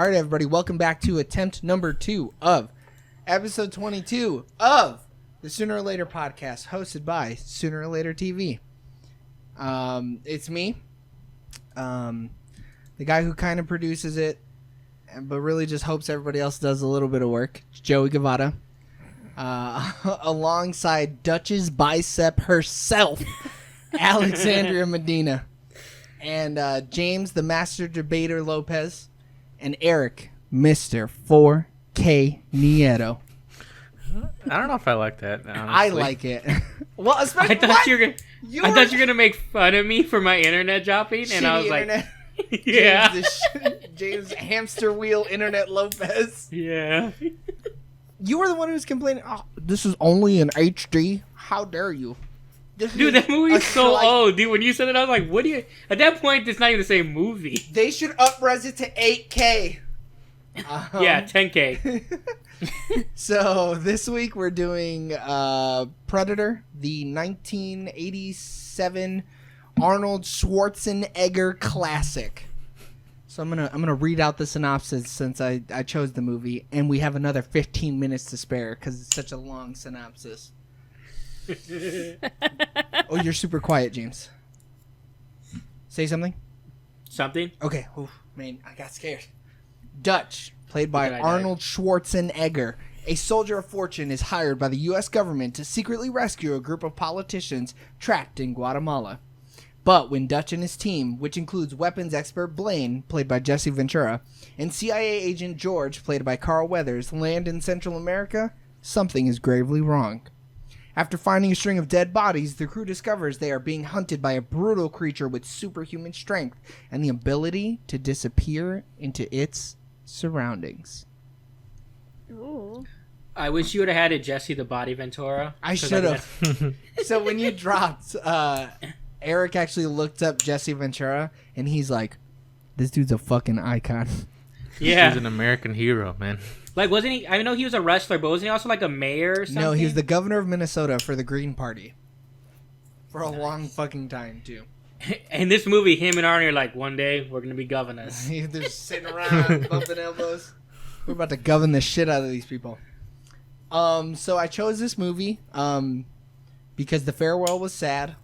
All right, everybody, welcome back to attempt number 2 of episode 22 of the Sooner or Later podcast, hosted by Sooner or Later TV. It's me, the guy who kind of produces it, but really just hopes everybody else does a little bit of work. It's Joey Gavada, alongside Dutch's bicep herself, Alexandria Medina, and James, the master debater Lopez, and Eric, Mr. 4K Nieto. I don't know if I like that, honestly. I like it. Well, especially I thought you were gonna make fun of me for my internet dropping, and I was internet. like, yeah, James Hamster Wheel Internet Lopez. Yeah. You were the one who was complaining. Oh, this is only in HD. How dare you? Dude, that movie's so old, dude. When you said it, I was like, what do you... At that point, it's not even the same movie. They should up-res it to 8K. Yeah, 10K. So, this week we're doing Predator, the 1987 Arnold Schwarzenegger classic. So I'm gonna read out the synopsis since I chose the movie, and we have another 15 minutes to spare because it's such a long synopsis. Oh, you're super quiet, James. Say something. Something? Okay. Oh, man, I got scared. Dutch, played by Arnold Schwarzenegger, a soldier of fortune, is hired by the U.S. government to secretly rescue a group of politicians trapped in Guatemala. But when Dutch and his team, which includes weapons expert Blaine, played by Jesse Ventura, and CIA agent George, played by Carl Weathers, land in Central America, something is gravely wrong. After finding a string of dead bodies, the crew discovers they are being hunted by a brutal creature with superhuman strength and the ability to disappear into its surroundings. Ooh. I wish you would have had it Jesse the Body Ventura. I should have. So when you dropped, Eric actually looked up Jesse Ventura, and he's like, this dude's a fucking icon. Yeah. He's an American hero, man. Like, wasn't he... I know he was a wrestler, but wasn't he also like a mayor or something? No, he was the governor of Minnesota for the Green Party. For a long fucking time, too. In this movie, him and Arnie are like, one day, we're going to be governors. They're just sitting around, bumping elbows. We're about to govern the shit out of these people. So I chose this movie because the farewell was sad,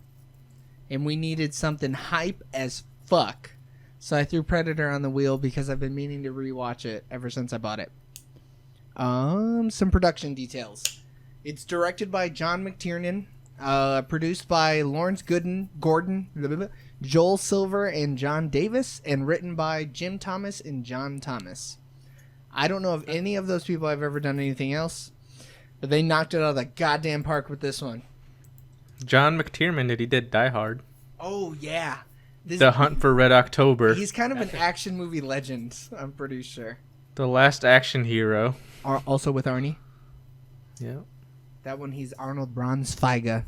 and we needed something hype as fuck. So I threw Predator on the wheel because I've been meaning to rewatch it ever since I bought it. Some production details. It's directed by John McTiernan, produced by Lawrence Gordon, Joel Silver, and John Davis, and written by Jim Thomas and John Thomas. I don't know if any of those people have ever done anything else, but they knocked it out of the goddamn park with this one. John McTiernan, he did Die Hard. Oh, yeah. The Hunt for Red October. He's kind of an action movie legend, I'm pretty sure. The Last Action Hero. Also with Arnie. Yeah. That one, he's Arnold Braunschweiger.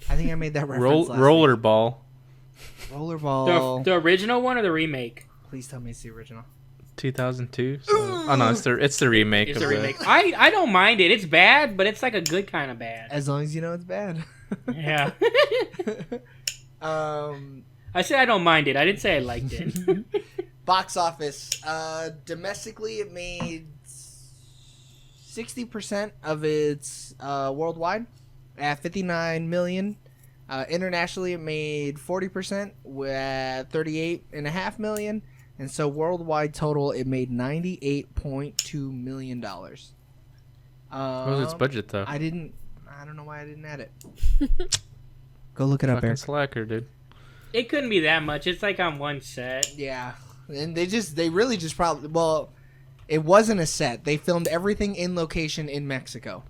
I think I made that reference last Rollerball. Rollerball. The original one or the remake? Please tell me it's the original. 2002. So. Oh no, it's the remake. It's the remake. I don't mind it. It's bad, but it's like a good kind of bad. As long as you know it's bad. Yeah. I said I don't mind it. I didn't say I liked it. Box office. Domestically, it made 60% of its worldwide at $59 million. Internationally, it made 40% with $38.5 million. And so worldwide total, it made $98.2 million. What was its budget, though? I don't know why I didn't add it. Go look it up, Eric. Slacker, dude. It couldn't be that much. It's like on one set. Yeah. And they really just probably, well, it wasn't a set. They filmed everything in location in Mexico.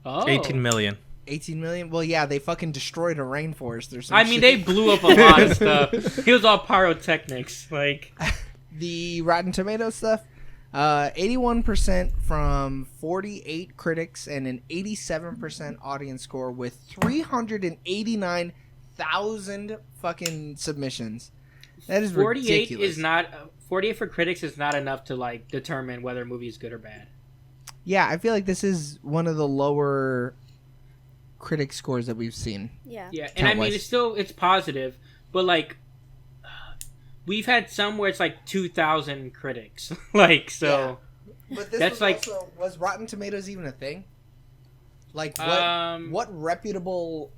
Oh. 18 million. 18 million? Well, yeah, they fucking destroyed a rainforest or something. I mean, they blew up a lot of stuff. It was all pyrotechnics. Like the Rotten Tomatoes stuff, 81% from 48 critics and an 87% audience score with 389,000 fucking submissions. That is 48 ridiculous. is not 48 for critics is not enough to like determine whether a movie is good or bad. Yeah, I feel like this is one of the lower critic scores that we've seen. Yeah. Yeah, and I mean it's positive, but like we've had some where it's like 2,000 critics. Like, so. Yeah. But this that's was like. also, was Rotten Tomatoes even a thing? Like, what reputable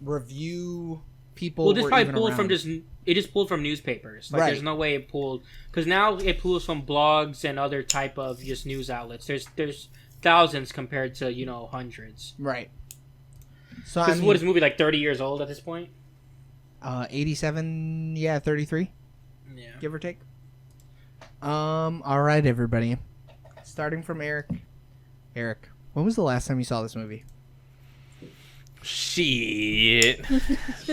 review people well, this were probably even pulled around? from just. It just pulled from newspapers. Like, Right. there's no way it pulled. Because now it pulls from blogs and other type of just news outlets. There's thousands compared to, hundreds. Right. So Because what is the movie, like 30 years old at this point? 87, 33, Yeah. give or take. All right, everybody. Starting from Eric. Eric, when was the last time you saw this movie? Shit.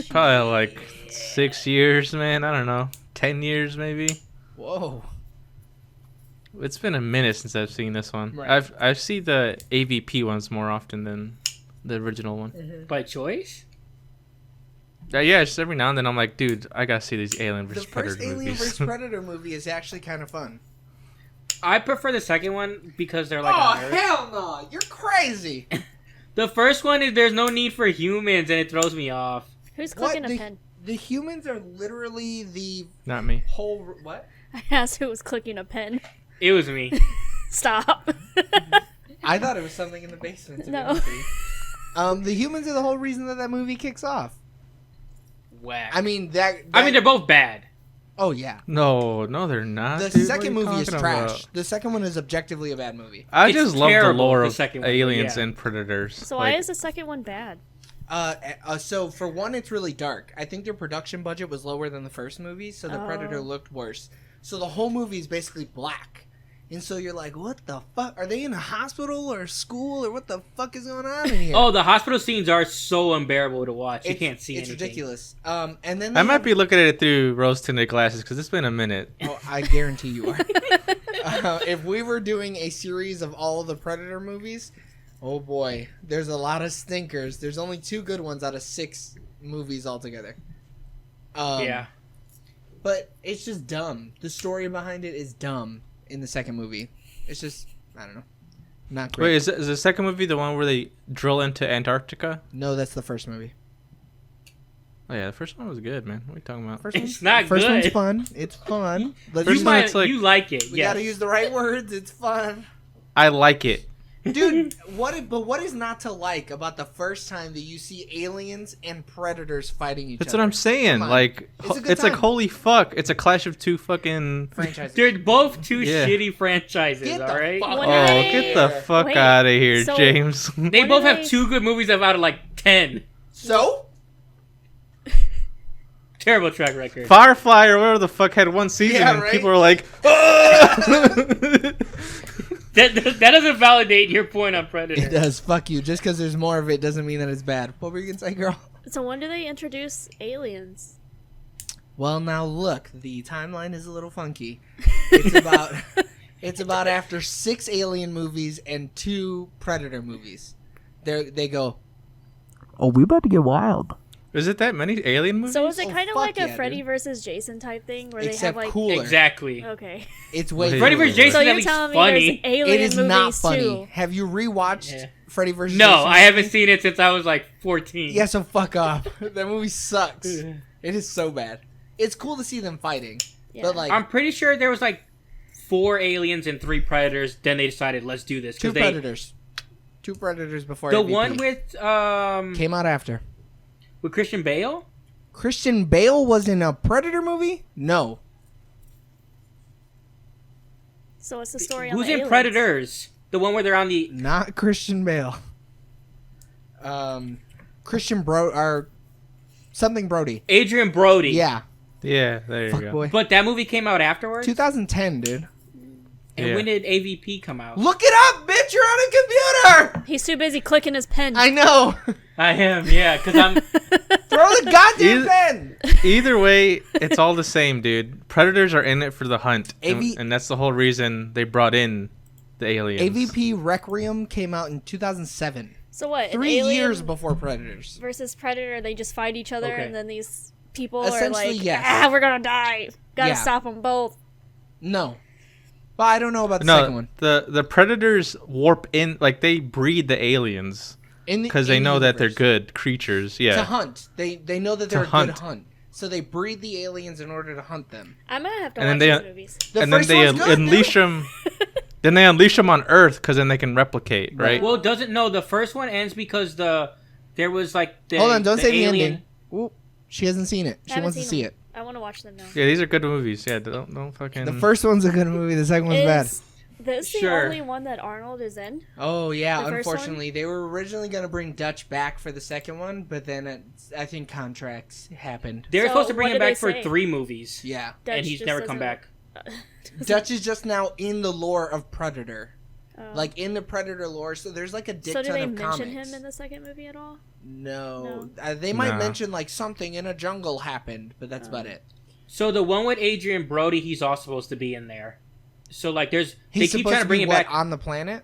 Probably like 6 years, man. I don't know. 10 years, maybe. Whoa. It's been a minute since I've seen this one. Right. I've seen the AVP ones more often than the original one. Mm-hmm. By choice? Yeah, just every now and then I'm like, dude, I gotta see these Alien The vs first Predator Alien movies. vs. Predator movie is actually kind of fun. I prefer the second one because they're like on Earth. hell no! You're crazy! The first one is there's no need for humans and it throws me off. Who's clicking a pen? The humans are literally the Not me. whole... What? I asked who was clicking a pen. It was me. Stop. I thought it was something in the basement. To be No. honest with you. The humans are the whole reason that movie kicks off. Whack. I mean, they're both bad. Oh, yeah. No, they're not. The dude. second What are you movie is talking trash. about? The second one is objectively a bad movie. I It's just love the terrible, lore the of second one, aliens yeah. and predators. So why is the second one bad? So for one, it's really dark. I think their production budget was lower than the first movie, so the Predator looked worse. So the whole movie is basically black. And so you're like, what the fuck? Are they in a hospital or school or what the fuck is going on in here? Oh, the hospital scenes are so unbearable to watch. You can't see it's anything. ridiculous. And then I might be looking at it through rose-tinted glasses because it's been a minute. Oh, I guarantee you are. If we were doing a series of all of the Predator movies, oh boy, there's a lot of stinkers. There's only 2 good ones out of 6 movies altogether. Yeah. But it's just dumb. The story behind it is dumb in the second movie. It's just, I don't know. Not great. Wait, is the second movie the one where they drill into Antarctica? No, that's the first movie. Oh yeah, the first one was good, man. What are you talking about? First It's not first good. one's fun. It's fun. Let's First You, use, one, might, it's like- you like it. we Yes. gotta use the right words. It's fun. I like it. Dude, what is not to like about the first time that you see aliens and predators fighting each That's other? what I'm saying. Come on. Like, It's a good it's like time. holy fuck. It's a clash of 2 fucking. Franchises. They're both two Yeah. shitty franchises, Get the alright? fuck Oh, When I- get the fuck Wait, out of here, so- James. They What both do have they- 2 good movies out of like 10. So? Terrible track record. Firefly or whatever the fuck had 1 season, Yeah, and right? people were like, "Ah!" That doesn't validate your point on Predator. It does. Fuck you. Just because there's more of it doesn't mean that it's bad. What were you gonna say, girl? So when do they introduce aliens? Well, now look, the timeline is a little funky. It's about it's about after 6 Alien movies and 2 Predator movies. They go, oh, we about to get wild. Is it that many alien movies? So is it Oh, kind of fuck like a yeah, Freddy dude. versus Jason type thing where Except they have like cooler. Exactly. okay. It's way Wait. Freddy cooler. vs. Jason So at you're least telling me funny. there's alien It is movies not funny. too? Have you rewatched Yeah. Freddy vs. No, Jason? I haven't seen it since I was like 14. Yeah, so fuck off. That movie sucks. It is so bad. It's cool to see them fighting, Yeah. but like I'm pretty sure there was like 4 aliens and 3 predators. Then they decided, let's do this. 2 They, Predators. 2 Predators before the AVP. one with came out after. Christian Bale? Christian Bale was in a Predator movie? No. So what's the story on Who's the in aliens? Predators? The one where they're on the... Not Christian Bale. Christian or something Brody. Adrian Brody. Yeah. Yeah, there you Fuck go. boy. But that movie came out afterwards? 2010, dude. And Yeah. when did AVP come out? Look it up, bitch. You're on a computer. He's too busy clicking his pen. I know. I am, yeah, because I'm... Throw the goddamn Either- pen. Either way, it's all the same, dude. Predators are in it for the hunt, AV and that's the whole reason they brought in the aliens. AVP Requiem came out in 2007. So what? an 3 alien years before Predators. versus Predator, they just fight each other, Okay. and then these people are Essentially, like, yes. we're gonna die. Gotta Yeah. stop them both. No. But I don't know about the second No, one. the predators warp in, like they breed the aliens because they in the know that they're universe. good creatures. To Yeah, hunt. They know that they're a hunt. good hunt. So they breed the aliens in order to hunt them. I'm gonna have to And watch then these movies. The and then first they one's good, unleash them. Then they unleash them on Earth because then they can replicate, right? Well, the first one ends because there was like the Hold on, don't say the alien. ending. Ooh, she hasn't seen it. She Haven't wants to seen see them. it. I want to watch them now. Yeah, these are good movies. Yeah, don't fucking. The first one's a good movie. The second one's bad. Is this the Sure. only one that Arnold is in? Oh yeah, The first one? unfortunately, they were originally gonna bring Dutch back for the second one, but then I think contracts happened. They were So, supposed to bring what him did they back for say? 3 movies, Yeah, Dutch and he's just never come doesn't- back. Dutch is just now in the lore of Predator, Oh. like in the Predator lore. So there's like a dick So do ton they of mention comics. him in the second movie at all? No, they might Nah. mention like something in a jungle happened, but that's about it. So the one with Adrian Brody, he's also supposed to be in there. So like, they He's keep supposed trying to to bring be him what, back. on the planet.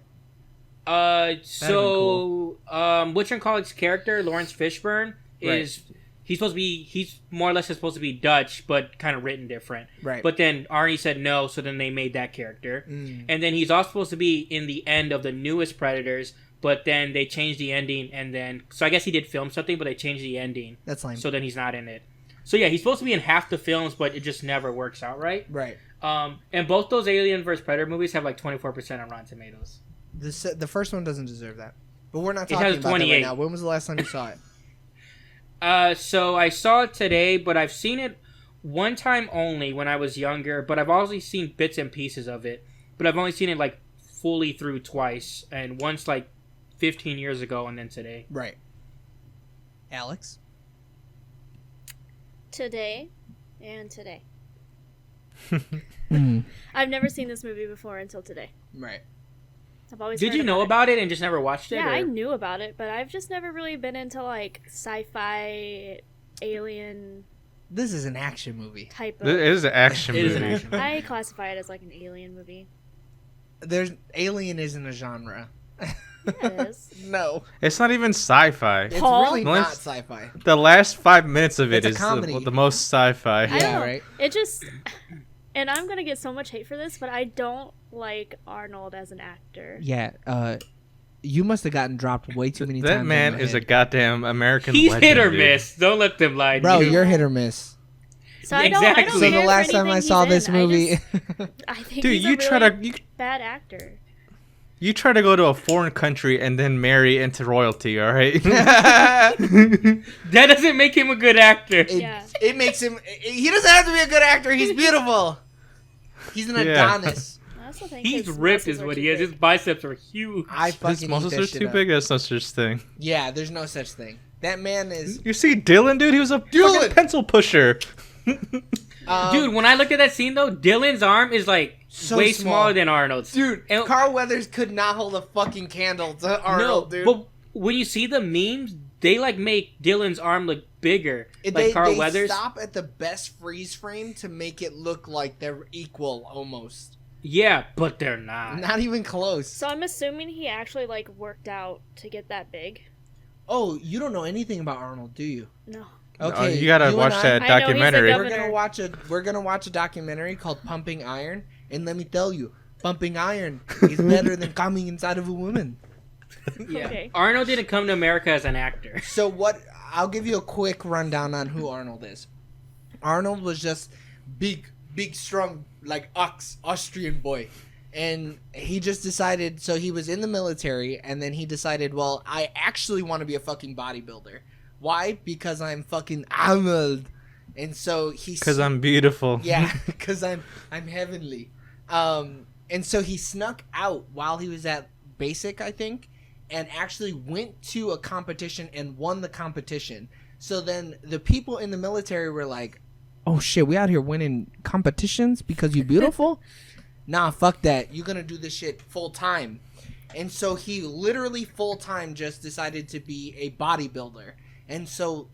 So whatchamacallit's character, Lawrence Fishburne, is he's more or less supposed to be Dutch, but kind of written different. Right. But then Arnie said no, so then they made that character. And then he's also supposed to be in the end of the newest Predators, but then they changed the ending, and then so I guess he did film something, but they changed the ending. That's lame. So then he's not in it. So yeah, he's supposed to be in half the films, but it just never works out right. Right. And both those Alien vs Predator movies have like 24% on Rotten Tomatoes. The first one doesn't deserve that. But we're not It talking has about that right 28. now. When was the last time you saw it? So I saw it today, but I've seen it one time only when I was younger, but I've also seen bits and pieces of it. But I've only seen it like fully through twice, and once like 15 years ago and then today. Right. Alex? Today and today. Mm. I've never seen this movie before until today. Right. I've always Did heard you know it. about it and just never watched it? Yeah, or- I knew about it, but I've just never really been into like sci-fi, alien This is an action movie. type It of. is an action It movie. is an action movie. I classify it as like an alien movie. Alien isn't a genre. Yeah, it is. No. It's not even sci-fi. It's Paul? really No, not it's- sci-fi. The last 5 minutes of it It's a is comedy. the most sci-fi. I Yeah, don't know. right? It just, and I'm gonna get so much hate for this, but I don't like Arnold as an actor. Yeah, you must have gotten dropped way too many times. That on man your is a head. goddamn American He's legend, hit or dude. miss. Don't let them lie to Bro, you. you're hit or miss. So I don't, I Exactly. don't So care the for last time I anything saw he's this in. movie, I think Dude, he's you a try really to bad actor. you try to go to a foreign country and then marry into royalty, all right? That doesn't make him a good actor. Yeah. it makes him. He doesn't have to be a good actor. He's beautiful. He's an Yeah. Adonis. I also think He's his ripped muscles is are what too he is. big. His biceps are huge. I His fucking muscles eat are that shit too up. big. That's no such thing. Yeah, there's no such thing. That man is. You see Dylan, dude? He was a Dylan! fucking pencil pusher. Dude, when I looked at that scene though, Dylan's arm is like So way small. smaller than Arnold's. Dude, And- Carl Weathers could not hold a fucking candle to Arnold, dude. But when you see the memes, they like make Dylan's arm look bigger. Like Carl Weathers. Stop at the best freeze frame to make it look like they're equal almost. Yeah, but they're not. Not even close. So I'm assuming he actually like worked out to get that big. Oh, you don't know anything about Arnold, do you? No. Okay, you gotta and watch I- that I know, he's the documentary. governor. We're gonna watch a documentary called Pumping Iron, and let me tell you, pumping iron is better than coming inside of a woman. Yeah. Okay. Arnold didn't come to America as an actor. So what? I'll give you a quick rundown on who Arnold is. Arnold was just big, strong, like Austrian boy. And he just decided, so he was in the military, and then he decided, well, I actually want to be a fucking bodybuilder. Why? Because I'm fucking Arnold. And so he's... Because I'm beautiful. Yeah, because I'm heavenly. And so he snuck out while he was at basic, I think, and actually went to a competition and won the competition. So then the people in the military were like, oh shit, we out here winning competitions because you beautiful? Nah, fuck that. You're going to do this shit full time. And so he literally full time just decided to be a bodybuilder. And so,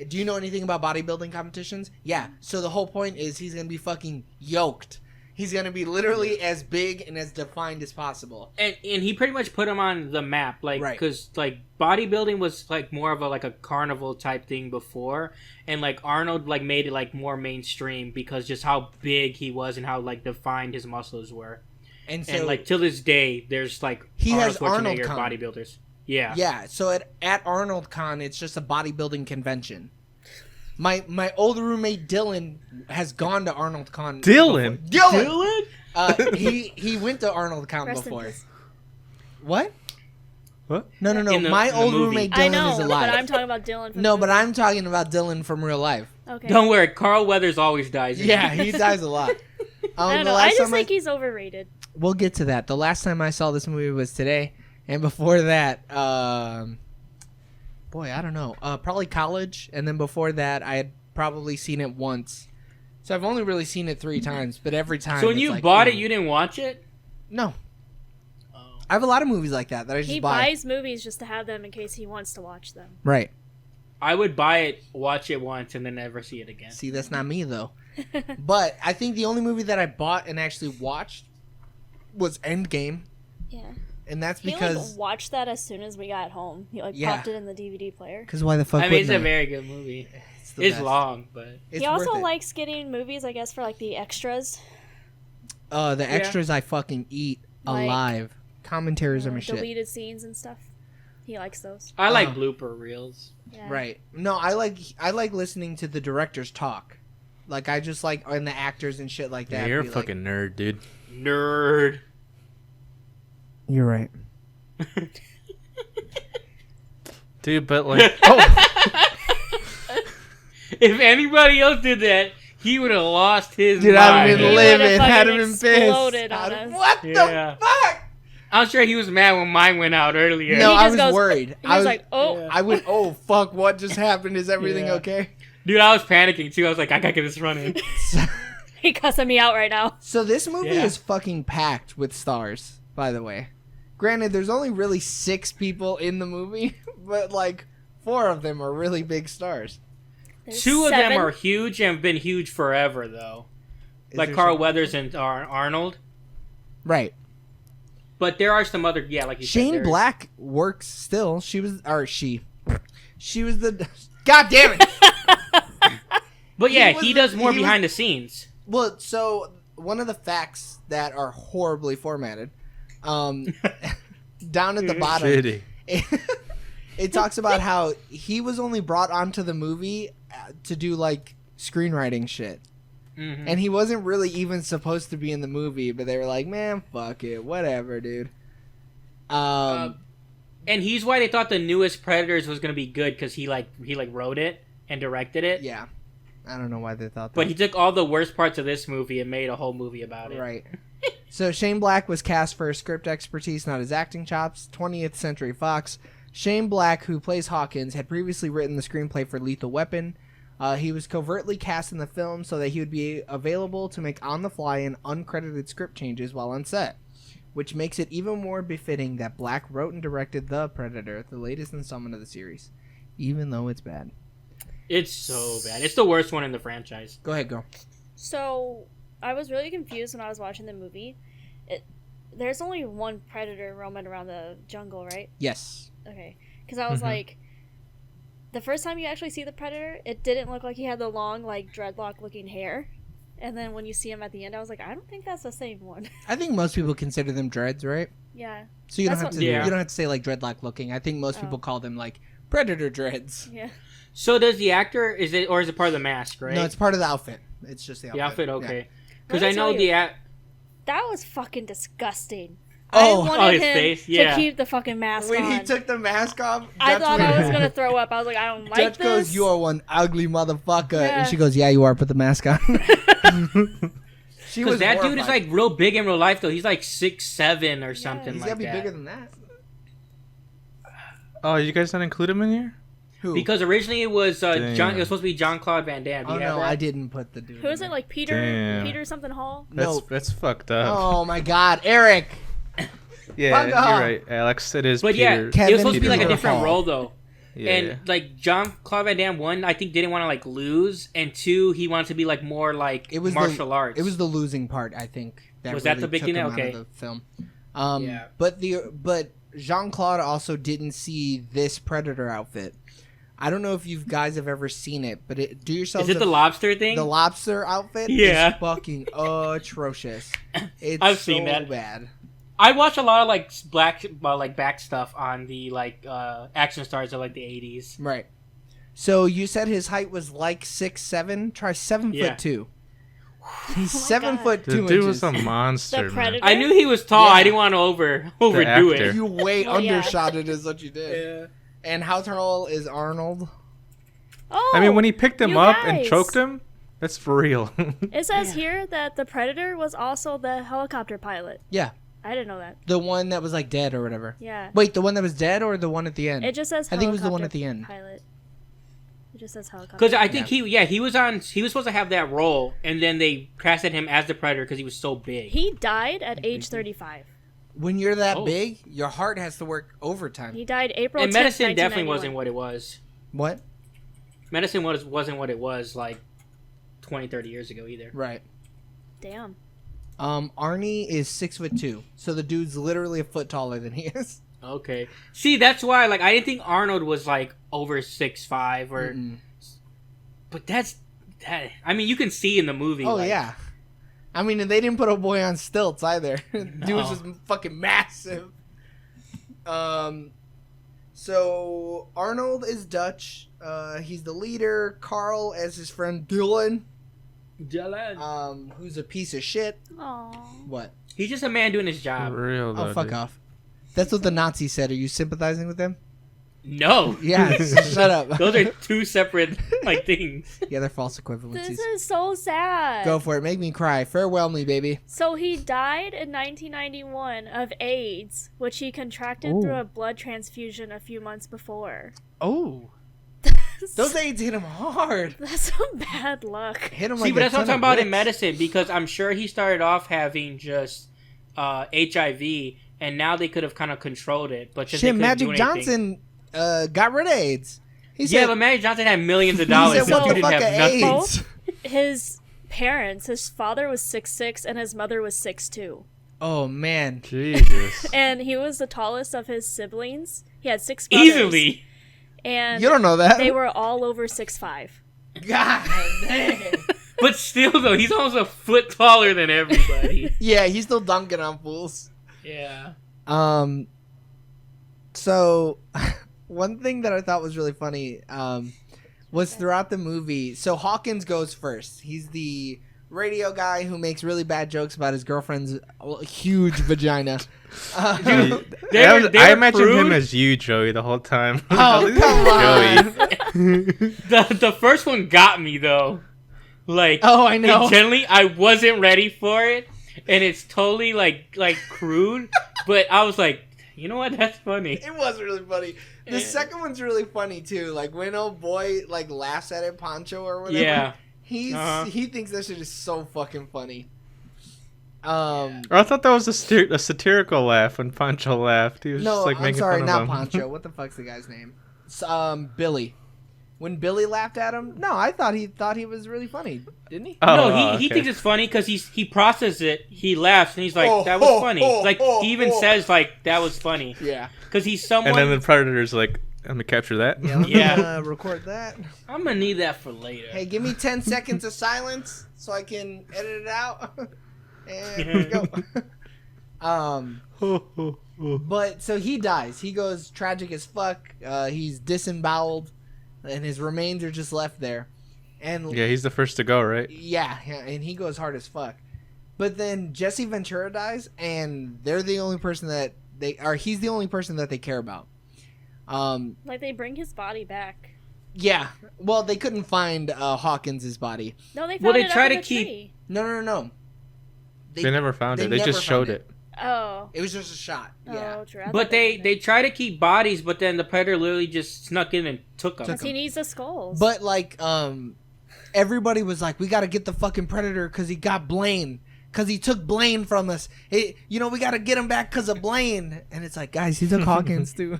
do you know anything about bodybuilding competitions? Yeah. So the whole point is he's going to be fucking yoked. He's going to be literally as big and as defined as possible. And he pretty much put him on the map, like, Right. because like bodybuilding was like more of a carnival type thing before, and like Arnold like made it like more mainstream because just how big he was and how like defined his muscles were. And so And like till this day, there's like He has Arnold Arnold Schwarzenegger Con. bodybuilders. Yeah. yeah, so at Arnold Con, it's just a bodybuilding convention. My old roommate Dylan has gone to Arnold Con. Dylan? Before. Dylan. He went to Arnold Con Rest in before. peace. What? No. My in the old movie. roommate I Dylan know, is but alive. I'm talking about Dylan. From No, the but movie. I'm talking about Dylan from real life. Okay. Don't worry, Carl Weathers always dies. Yeah, he dies a lot. I don't The know. I last just time think he's overrated. we'll get to that. The last time I saw this movie was today, and before that, boy, I don't know. Probably college, and then before that, I had probably seen it once. So I've only really seen it 3 times, but every time. So when it's you like, bought it, ooh. you didn't watch it? No. Oh. I have a lot of movies like that I just He buy. buys movies just to have them in case he wants to watch them. Right. I would buy it, watch it once, and then never see it again. See, that's not me though. But I think the only movie that I bought and actually watched was Endgame, Yeah. and that's He because watched that as soon as we got home. He Yeah. popped it in the DVD player. because why the fuck? I mean, it's a wouldn't I? very good movie. It's, the It's best. long, but It's He also worth it. likes getting movies, I guess, for like the extras. The extras I fucking eat Like, alive. Commentaries are my shit. Deleted scenes and stuff. He likes those. I like Uh, blooper reels. Yeah. Right. No, I like listening to the directors talk. Like I just like and the actors and shit like that. Yeah, you're a be like, fucking nerd, dude. Nerd. You're right. Dude, but like, oh, If anybody else did that, he would have lost his Dude, mind. I'd have He been would've livid. fucking Had him been pissed. exploded on I'd- us. What Yeah. the fuck? I'm sure he was mad when mine went out earlier. No, He I just was goes- worried. He was like, oh. Yeah. I went, oh fuck, what just happened? Is everything Yeah. okay? Dude, I was panicking too. I was like, I gotta get this running. He cussing me out right now. So this movie Yeah. is fucking packed with stars, by the way. Granted, there's only really 6 people in the movie, but like 4 of them are really big stars. There's 2 of 7. them are huge and have been huge forever, though. Is Like there Carl some- Weathers and Arnold. Right. But there are some other, yeah, like you said. Shane there's- Black works still. She was the. God damn it! But yeah, was he the- does more he was- behind the scenes. Well, so one of the facts that are horribly formatted, down at the bottom, shitty. it talks about how he was only brought onto the movie to do like screenwriting shit. Mhm. And he wasn't really even supposed to be in the movie, but they were like, man, fuck it, whatever, dude. And he's why they thought the newest Predators was gonna be good because he wrote it and directed it. Yeah. I don't know why they thought that. But he took all the worst parts of this movie and made a whole movie about it. Right. So Shane Black was cast for his script expertise, not his acting chops. 20th Century Fox. Shane Black, who plays Hawkins, had previously written the screenplay for Lethal Weapon. He was covertly cast in the film so that he would be available to make on-the-fly and uncredited script changes while on set, which makes it even more befitting that Black wrote and directed The Predator, the latest installment of the series, even though it's bad. It's so bad. It's the worst one in the franchise. Go ahead, go. So, I was really confused when I was watching the movie. There's only one predator roaming around the jungle, right? Yes. Okay. Because I was like, the first time you actually see the predator, it didn't look like he had the long, like, dreadlock-looking hair. And then when you see him at the end, I was like, I don't think that's the same one. I think most people consider them dreads, right? Yeah. So you don't That's have what- to Yeah. you don't have to say like dreadlock looking. I think most Oh. people call them like predator dreads. Yeah. So does the actor, is it part of the mask, right? No, it's part of the outfit. It's just the outfit. the outfit, Yeah. okay. Because Let I me know tell the you. That was fucking disgusting. Oh. I wanted his him face, yeah. to keep the fucking mask When on. he took the mask off, I Dutch thought went- I was gonna throw up. I was like, I don't like Dutch this. goes, "You are one ugly motherfucker," Yeah. and she goes, "Yeah, you are. Put the mask on." She Because was that dude is horrified. like real big in real life, though. He's like 6'7" or something He's like gotta be that. bigger than that. Oh, you guys not include him in here? Who? Because originally it was Damn. It was supposed to be Jean-Claude Van Damme. Do oh you have no, that? I didn't put the dude. Who is in it? there. Like Peter? Damn. Peter something Hall? No. That's fucked up. Oh my God, Eric. yeah, fuck you're off. right, Alex. It is But Peter. yeah, it Kevin was supposed to be like a Peter different Hall. role though. yeah. And like Jean-Claude Van Damme, one, I think didn't want to like lose, and 2, he wanted to be like more like It was martial arts. It was the losing part, I think. Was that the big took thing? him out Okay. of the film. Yeah. But Jean-Claude also didn't see this Predator outfit. I don't know if you guys have ever seen it, but do yourselves Is it the lobster thing? the lobster outfit Yeah. is fucking atrocious. It's I've seen so that. bad. I watch a lot of like back stuff on the like action stars of like the 80s. Right. So you said his height was like 6'7"? Try 7'2". He's Oh my 7 God. foot The 2 dude inches. was a monster, The man. Predator? I knew he was tall. Yeah. I didn't want to overdo actor. it. You way Well, yeah. undershot it is what you did. Yeah. And how tall is Arnold? Oh, I mean, when he picked him you up and guys. choked him, that's for real. It says here that the Predator was also the helicopter pilot. Yeah, I didn't know that. the one that was like dead or whatever. Yeah. Wait, the one that was dead or the one at the end? It just says I think it was the one helicopter at the end. pilot. It just says helicopter. Because I think he was supposed to have that role, and then they casted him as the Predator because he was so big. He died at age 35. When you're that Oh. big, your heart has to work overtime. He died April And 10th, medicine definitely 1991. wasn't what it was. What? Medicine wasn't what it was like 20, 30 years ago either. Right. Damn. Arnie is 6'2", so the dude's literally a foot taller than he is. Okay. See, that's why I didn't think Arnold was like over 6'5" or. Mm-mm. But that. I mean, you can see in the movie. Oh like, yeah. I mean, they didn't put a boy on stilts either. Dude was No. just fucking massive. So Arnold is Dutch. He's the leader. Carl as his friend Dylan. Who's a piece of shit. Aww. What? He's just a man doing his For job. real, though. Oh, fuck dude. off. That's what the Nazis said. Are you sympathizing with them? No. Yeah, shut up. Those are two separate things. Yeah, they're false This equivalencies. is so sad. Go for it. Make me cry. Farewell me, baby. So he died in 1991 of AIDS, which he contracted Ooh. through a blood transfusion a few months before. Oh. Those AIDS hit him hard. That's some bad luck. Hit him See, like but a that's what I'm ton talking of about in bricks. medicine because I'm sure he started off having just HIV, and now they could have kind of controlled it. But just they Shit, couldn't Magic do anything. Johnson got rid of AIDS. He Yeah, said, but Magic Johnson had millions of he dollars. said, and what dude the didn't fuck have are nothing. AIDS? His parents, his father was 6'6" and his mother was 6'2". Oh, man. Jesus. And he was the tallest of his siblings. He had 6 brothers. Easily. And You don't know that. they were all over 6'5". God damn. But still, though, he's almost a foot taller than everybody. Yeah, he's still dunking on fools. Yeah. So one thing that I thought was really funny was throughout the movie. So Hawkins goes first. He's the radio guy who makes really bad jokes about his girlfriend's huge vagina. Dude, They I, were- was- they I were imagined him prude. as you, Joey, the whole time. Oh, come on. The first one got me, though. Like, Oh, I know. generally, I wasn't ready for it, and it's totally, like crude, but I was like, you know what, that's funny. It was really funny. The Yeah. second one's really funny too. Like when old boy like laughs at it, Poncho or whatever. Yeah. He thinks that shit is so fucking funny. I thought that was a satirical laugh when Pancho laughed. He was No, just like I'm making sorry, fun not of him. Poncho. What the fuck's the guy's name? Billy. When Billy laughed at him, no, I thought he was really funny, didn't he? Oh, No, he okay. thinks it's funny because he processes it. He laughs and he's like, Oh, "That was oh, funny." oh, Like oh, he even oh. says like, "That was funny," Yeah. because he's someone. And then the Predator's like, I'm gonna capture that. Yeah. Let me, Yeah. record that. I'm gonna need that for later. Hey, give me 10 seconds of silence so I can edit it out. And here we go. But so he dies. He goes tragic as fuck. He's disemboweled, and his remains are just left there. And Yeah, he's the first to go, right? yeah, and he goes hard as fuck. But then Jesse Ventura dies, and they're the only person that he's the only person that they care about. Like they bring his body back. Yeah. Well, they couldn't find Hawkins' body. No, they found Well, they it try up in to the keep- tree. No. They never found they it. They never just showed found it. Oh. It was just a shot. Yeah. Oh, true. I thought But they found it. try to keep bodies, but then the Predator literally just snuck in and took them. Took Because he needs the skulls. But like, everybody was like, "We got to get the fucking Predator because he got Blaine, because he took Blaine from us. We got to get him back because of Blaine." And it's like, guys, he took Hawkins too.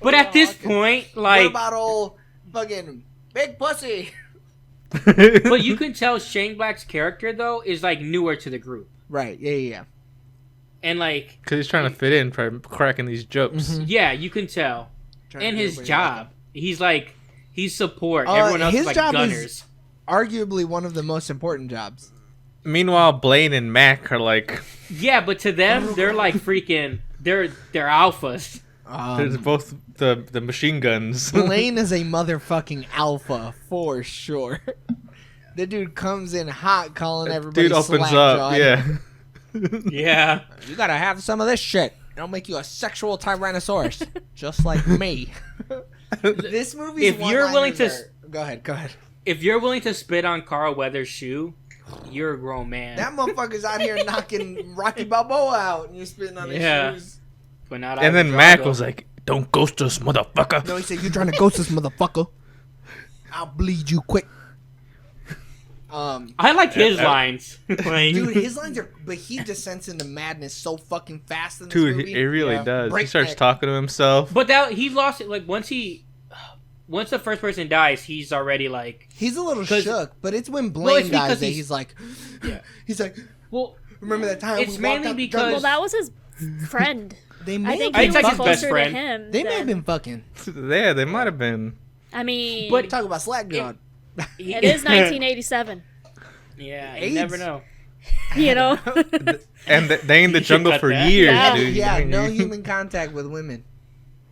But at this point, What like, about old fucking big pussy? but you can tell Shane Black's character though is like newer to the group, Right? Yeah. and like, Because he's trying to fit in, cracking these jokes. Mhm. yeah, you can tell. Trying to And get his everybody job, he's support. Uh, Everyone else his is like job is- gunners. Arguably one of the most important jobs. Meanwhile, Blaine and Mac are like, Yeah, but to them, they're like freaking. They're alphas. There's both the machine guns. Blaine is a motherfucking alpha for sure. The dude comes in hot, calling everybody. Dude opens slack-jawed. up, yeah. Yeah. You gotta have some of this shit. It'll make you a sexual tyrannosaurus, just like me. This movie. If you're willing to, go ahead. if you're willing to spit on Carl Weathers' shoe, you're a grown man. That motherfucker's out here knocking Rocky Balboa out, and you're spitting on his shoes. But not And then Mac was like, "Don't ghost us, motherfucker." No, he said, "You're trying to ghost this motherfucker. I'll bleed you quick." I liked his lines. Like, Dude, his lines are, but he descends into madness so fucking fast in this Dude, movie. it really does. Breakneck. He starts talking to himself. but that he lost it. Like once the first person dies, he's already like. He's a little 'Cause- shook, but it's when Well, Blaine it's dies because that he's- he's like, Yeah. he's like, Well, remember that time It's we mainly walked out the because- jungle? Well, that was his friend. They I may think have he It's was like his best closer friend. to him. they may have than- been fucking. Yeah, they might have been. I mean, But- Talk about slack jawed. it is 1987. Yeah, AIDS. you never know. You know. And they in the You should jungle cut for that. years, Yeah. dude. Yeah, I mean, no you- human contact with women.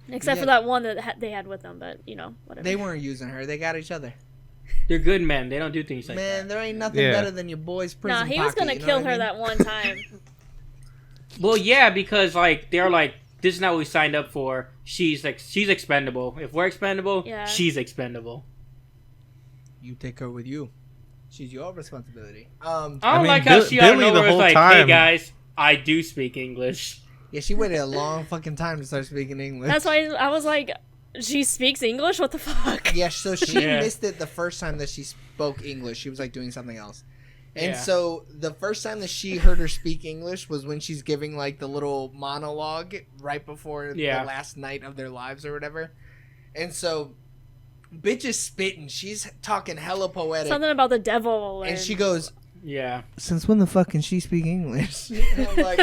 Except for that one that they had with them, but whatever. They weren't using her. They got each other. They're good men. They don't do things like Man, that. there ain't nothing Yeah. better than your boy's prison No, he was pocket, gonna you know kill what I her mean? that one time. Well, yeah, because like they're like, this is not what we signed up for. She's expendable. If we're expendable, Yeah. she's expendable. You take her with you. She's your responsibility. I don't I mean, like how she out of Billy the nowhere was whole like, "Hey time- guys, I do speak English." Yeah, she waited a long fucking time to start speaking English. That's why I was like, she speaks English? What the fuck? Yeah, so she Yeah. missed it the first time that she spoke English. She was like doing something else. And Yeah. so the first time that she heard her speak English was when she's giving like the little monologue right before Yeah. the last night of their lives or whatever. And so bitch is spitting. She's talking hella poetic. Something about the devil. And she goes, Yeah. "Since when the fuck can she speak English?" And I'm like,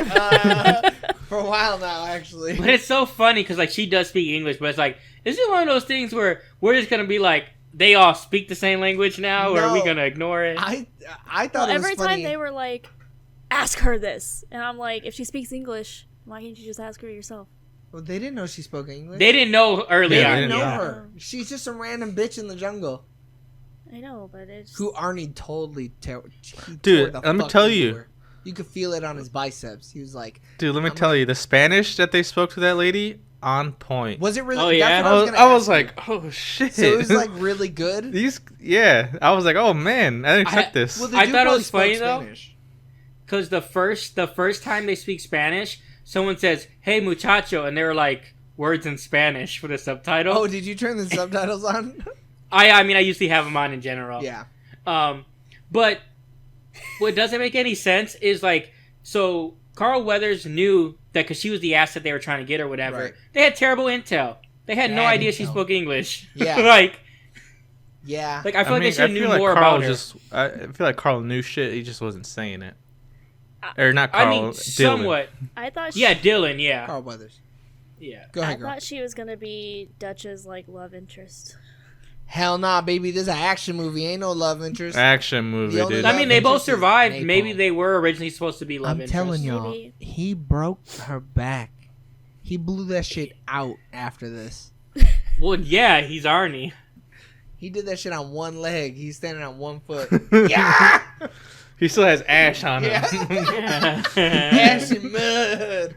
for a while now, actually. But it's so funny because like she does speak English, but it's like, is it one of those things where we're just gonna be like, they all speak the same language now, or are we No. gonna ignore it? I thought Well, it was every funny. time they were like, ask her this. And I'm like, if she speaks English, why can't you just ask her yourself? Well, they didn't know she spoke English. They didn't know early They on. didn't know Yeah. her. She's just a random bitch in the jungle. I know, but it's. Who Arnie totally Dude, let me tell you. You could feel it on his biceps. He was like, Dude, let me tell you, the Spanish that they spoke to that lady, on point. "Was it really?" Oh, yeah? That's what I was gonna ask like, oh shit. you. So it was like really good. I was like, oh man, I didn't expect this. Well, the I dude thought it probably was funny, spoke though. Spanish. Because the first time they speak Spanish, someone says, "Hey muchacho," and they were like words in Spanish for the subtitle. Oh, did you turn the subtitles on? I mean, I usually have them on in general. Yeah. But what doesn't make any sense is like, so Carl Weathers knew that because she was the asset they were trying to get or whatever. Right. They had terrible intel. They had no Bad idea she intel. spoke English. Yeah. Yeah. like I feel like they should have knew like more Carl about her. I feel like Carl knew shit. He just wasn't saying it. Or not Carl. I mean, Dylan. somewhat. I thought. Yeah, Dylan. Yeah, Carl Weathers. yeah. Go I ahead, girl. thought she was gonna be Dutch's like love interest. Hell nah, baby. This is an action movie. Ain't no love interest. Action movie, The only dude. I love mean, they both interest is survived. Napalm. Maybe they were originally supposed to be love I'm interests. telling y'all, Maybe. he broke her back. He blew that shit out after this. Well, yeah, he's Arnie. He did that shit on one leg. He's standing on one foot. Yeah! He still has ash on him. Yeah. Ash and mud.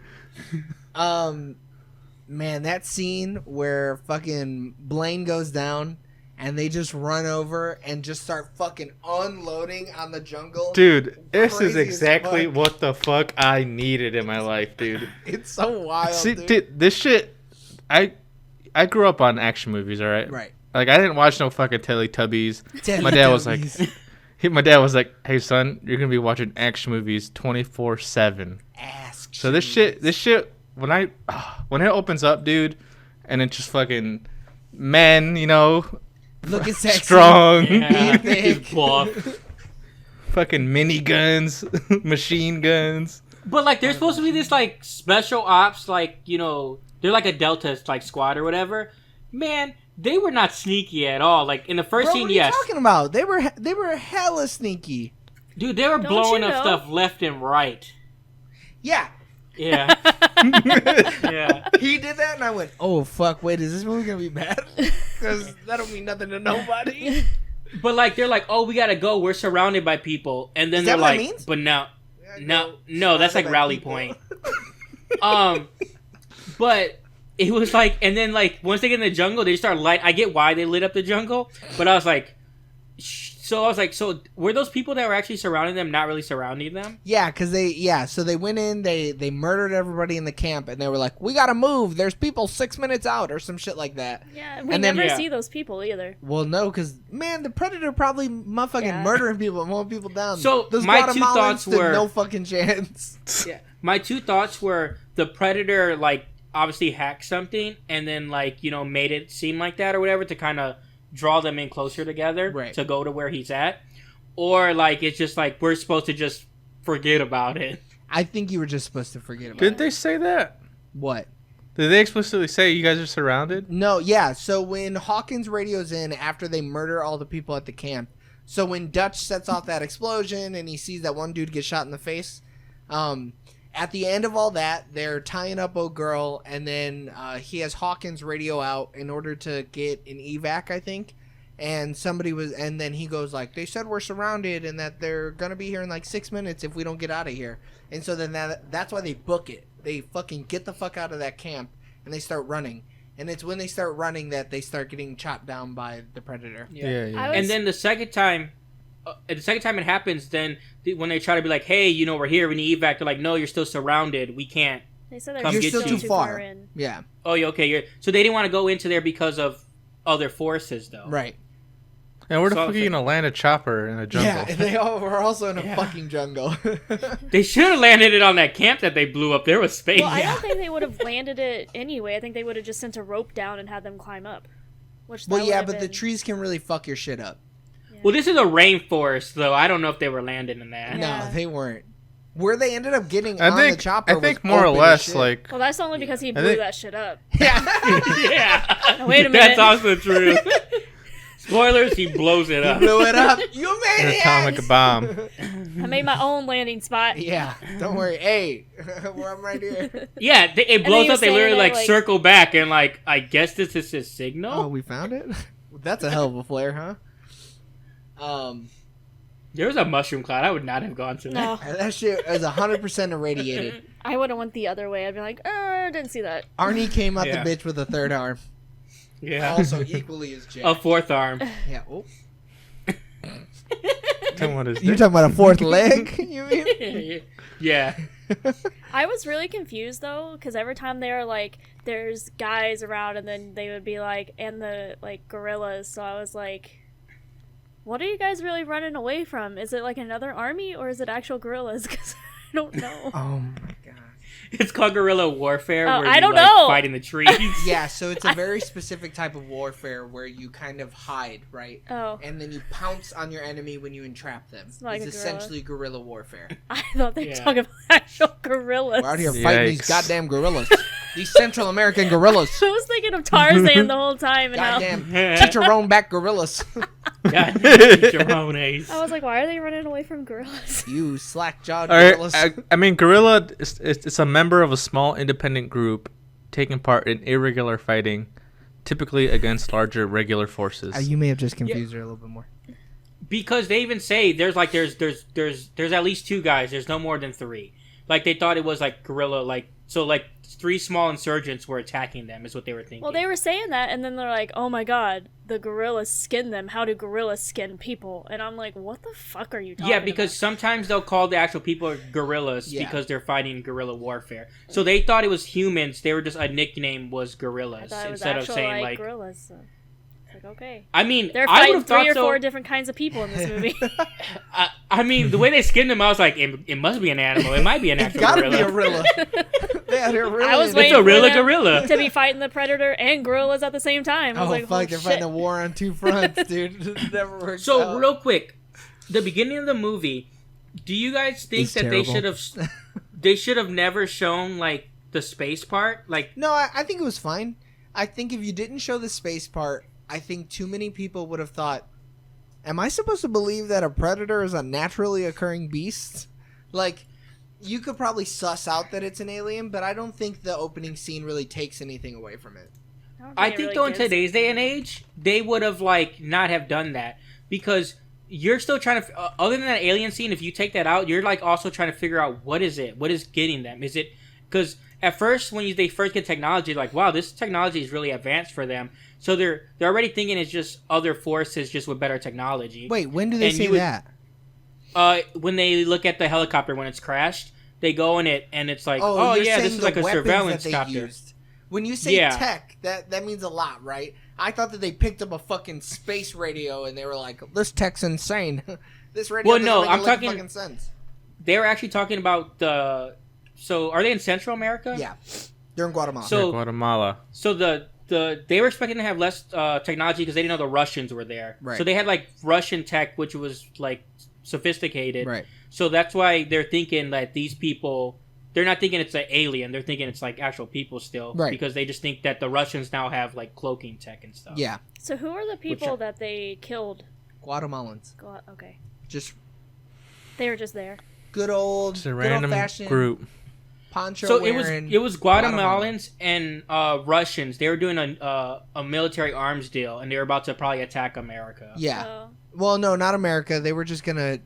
Man, that scene where fucking Blaine goes down and they just run over and just start fucking unloading on the jungle. Dude, this is Crazy as exactly fuck. what the fuck I needed in my life, dude. It's so wild, See, dude. this shit, I grew up on action movies, all right? Right. Like, I didn't watch no fucking Teletubbies. My dad was like, my dad was like, hey, son, you're going to be watching action movies 24/7. Ask. So this shit, when it opens up, dude, and it's just fucking men, Looking sexy. strong, Yeah. Big. Buff. fucking miniguns, machine guns. But like, they're supposed to be this like special ops, like they're like a Delta like squad or whatever. Man, they were not sneaky at all. Like in the first Bro, scene, what are yes, you talking about? They were hella sneaky. dude, they were Don't blowing you up know? stuff left and right. Yeah. Yeah. Yeah. He did that, and I went, "Oh fuck! Wait, is this movie gonna be bad? Because that don't mean nothing to nobody." But like they're like, oh, we gotta go. We're surrounded by people, and then Is they're that what like, that means? but now, Yeah, no, that's like surrounded by rally people. point. But it was like, and then like once they get in the jungle, they start light. I get why they lit up the jungle, but I was like, so were those people that were actually surrounding them not really surrounding them? Yeah, because so they went in, they murdered everybody in the camp, and they were like, "We gotta move. There's people 6 minutes out," or some shit like that. Yeah, we And then- never Yeah. see those people either. Well, no, because man, the predator probably motherfucking murdering people and mowing people down. So, those my two Guatemalans thoughts stood were- no fucking chance. Yeah. My two thoughts were the predator like obviously hacked something and then like made it seem like that or whatever to kind of draw them in closer together Right. to go to where he's at, or like it's just like we're supposed to just forget about it. I think you were just supposed to forget about Did it. they say that? What? Did they explicitly say you guys are surrounded? No, yeah. So when Hawkins radios in after they murder all the people at the camp, so when Dutch sets off that explosion and he sees that one dude get shot in the face, at the end of all that, they're tying up old girl, and then he has Hawkins radio out in order to get an evac, I think. And then he goes like, "They said we're surrounded and that they're gonna be here in like 6 minutes if we don't get out of here." And so then that's why they book it. They fucking get the fuck out of that camp and they start running. And it's when they start running that they start getting chopped down by the predator. Yeah. I was- And then the second time it happens, then when they try to be like, hey, we're here, we need evac, they're like, no, you're still surrounded, we can't. They said Come they're get still you. too far. far in. Yeah, Oh, yeah, okay, so they didn't want to go into there because of other forces though. right. And where the So I fuck was are you like- gonna land a chopper in a jungle? Yeah, and they all were also in a Yeah. fucking jungle. They should have landed it on that camp that they blew up. There was space. Well, I don't think they would have landed it anyway. I think they would have just sent a rope down and had them climb up. Which Well, that yeah, would but have the been- trees can really fuck your shit up. Well, this is a rainforest, though. I don't know if they were landing in that. Yeah. No, they weren't. Where they ended up getting I on think the chopper I think was more or open as less shit. like Well, that's only because he blew think- that shit up. Yeah. Yeah. Wait a minute. That's also true. Spoilers, he blows it up. Blew it up. You an maniacs! atomic bomb. I made my own landing spot. Yeah, don't worry. Hey, well, I'm right here. Yeah, it then blows he up. was They saying literally that, like like- circle back and like, I guess this is his signal. Oh, we found it? That's a hell of a flare, huh? There was a mushroom cloud. I would not have gone to that. No, That shit is 100% irradiated. I would have went the other way. I'd be like, I didn't see that. Arnie came out Yeah. the bitch with a third arm. Yeah. Also equally as jacked. A fourth arm. Yeah. Oh. Tell me what is You this? talking about a fourth leg? You mean? Yeah. I was really confused though, because every time they were like, there's guys around, and then they would be like, and the like gorillas. So I was like, what are you guys really running away from? Is it like another army or is it actual gorillas? Because I don't know. Oh my god. It's called guerrilla warfare. Oh, where I you, don't like, know. fight in the trees. Yeah, so it's a very specific type of warfare where you kind of hide, right? Oh, And then you pounce on your enemy when you entrap them. It's like a gorilla. essentially guerrilla warfare. I thought they were Yeah. talking about actual gorillas. We're out here fighting these Yikes. goddamn gorillas. These Central American gorillas. I was thinking of Tarzan the whole time, and how Goddamn chicharron back gorillas. God, chicharrones. I was like, why are they running away from gorillas? You slack jawed All right, gorillas. I mean, gorilla is it's a member of a small independent group taking part in irregular fighting, typically against larger regular forces. You may have just confused her a little bit more. Because they even say there's at least two guys. There's no more than three. Like they thought it was like guerrilla, like so like three small insurgents were attacking them is what they were thinking. Well, they were saying that, and then they're like, oh my god, the gorillas skin them. How do gorillas skin people? And I'm like, what the fuck are you talking Yeah, because about? sometimes they'll call the actual people guerrillas Yeah. because they're fighting guerrilla warfare. So they thought it was humans. They were just a nickname was I gorillas thought it was instead of actual, saying like, like. gorillas. So. It's like, okay. I mean, They're I would fighting have thought 3 or so. 4 different kinds of people in this movie. I mean, the way they skinned them, I was like, it must be an animal. It might be an It's actual gotta gorilla. be a gorilla. They had a gorilla. I was in it. waiting It's a real for them gorilla. to be fighting the predator and gorillas at the same time. I was Oh like, fuck! oh, They're shit. fighting a war on two fronts, dude. It never works. So out. real quick, the beginning of the movie, do you guys think It's that terrible. they should have never shown like the space part? Like, No, I think it was fine. I think if you didn't show the space part, I think too many people would have thought, am I supposed to believe that a predator is a naturally occurring beast? Like, you could probably suss out that it's an alien, but I don't think the opening scene really takes anything away from it. I think though in today's day and age, they would have like not have done that because you're still trying to. Other than that alien scene, if you take that out, you're like also trying to figure out what is it, what is getting them. Is it because at first when they first get technology, like wow, this technology is really advanced for them. So they're already thinking it's just other forces just with better technology. Wait, when do they say that? When they look at the helicopter when it's crashed, they go in it and it's like, oh yeah, this is like a surveillance copter. Used. When you say tech, that means a lot, right? I thought that they picked up a fucking space radio and they were like, "This tech's insane. This radio doesn't make fucking sense." They were actually talking about the. So are they in Central America? Yeah, they're in Guatemala. So Guatemala. So they were expecting to have less technology because they didn't know the Russians were there. Right. So they had like Russian tech, which was like sophisticated. Right. So that's why they're thinking that these people. They're not thinking it's an alien. They're thinking it's like actual people still. Right. Because they just think that the Russians now have like cloaking tech and stuff. Yeah. So who are the people that they killed? Guatemalans. Okay. Just. They were just there. Good old. It's a random group. Poncho so wearing it was Guatemalans and Russians. They were doing a military arms deal, and they were about to probably attack America. Yeah. Well, no, not America. They were just gonna.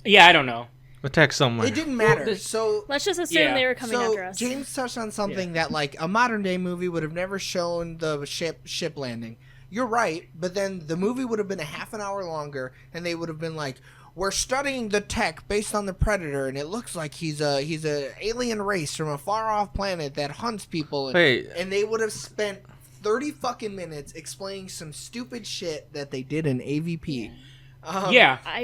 Yeah, I don't know. Attack somewhere. It didn't matter. So let's just assume they were coming after us. James touched on something that like a modern day movie would have never shown the ship landing. You're right, but then the movie would have been a half an hour longer, and they would have been like, "We're studying the tech based on the Predator, and it looks like he's a alien race from a far off planet that hunts people." And they would have spent 30 fucking minutes explaining some stupid shit that they did in AVP.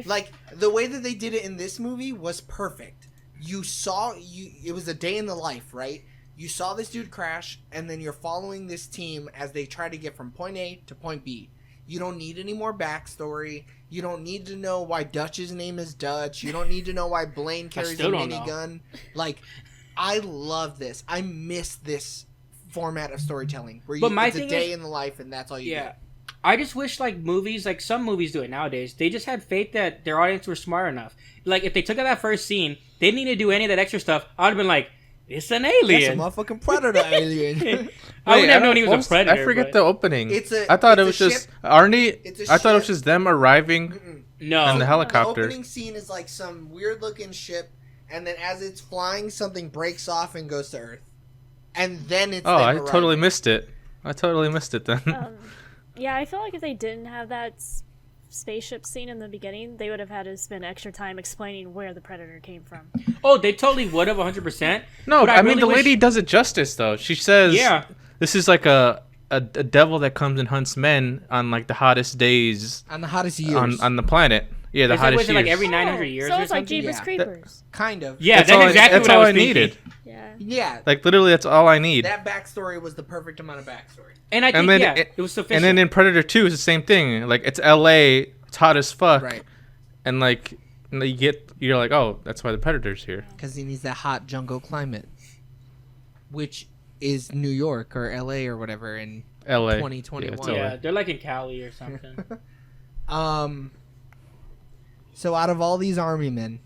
Like the way that they did it in this movie was perfect. It was a day in the life, right? You saw this dude crash, and then you're following this team as they try to get from point A to point B. You don't need any more backstory. You don't need to know why Dutch's name is Dutch. You don't need to know why Blaine carries a minigun. Like, I love this. I miss this format of storytelling where it's a day in the life, and that's all you get. I just wish, like, movies, like some movies do it nowadays, they just had faith that their audience were smart enough. Like, if they took out that first scene, they didn't need to do any of that extra stuff. I would have been like, it's an alien. It's a motherfucking predator alien. I wouldn't have known he was a predator. I forget the opening. I thought it was just Arnie. I thought it was just them arriving in the helicopter. The opening scene is like some weird looking ship, and then as it's flying, something breaks off and goes to Earth. And then it's I totally missed it. I totally missed it then. Yeah, I feel like if they didn't have that spaceship scene in the beginning, they would have had to spend extra time explaining where the Predator came from. Oh, they totally would have 100%. No, I mean, the lady does it justice, though. She says, this is like a devil that comes and hunts men on, like, the hottest days. On the hottest years. On the planet. Yeah, the hottest years. Like every 900 years so or it's something? like Jeepers Creepers. Kind of. Yeah, that's exactly what I was thinking. Needed. Yeah. Like, literally, that's all I need. That backstory was the perfect amount of backstory. And I think, it was sufficient. And then in Predator 2, it's the same thing. Like, it's LA, it's hot as fuck. Right. And, like, you're like, oh, that's why the Predator's here. Because he needs that hot jungle climate. Which is New York or LA or whatever in LA. 2021. Yeah, they're like in Cali or something. So out of all these army men,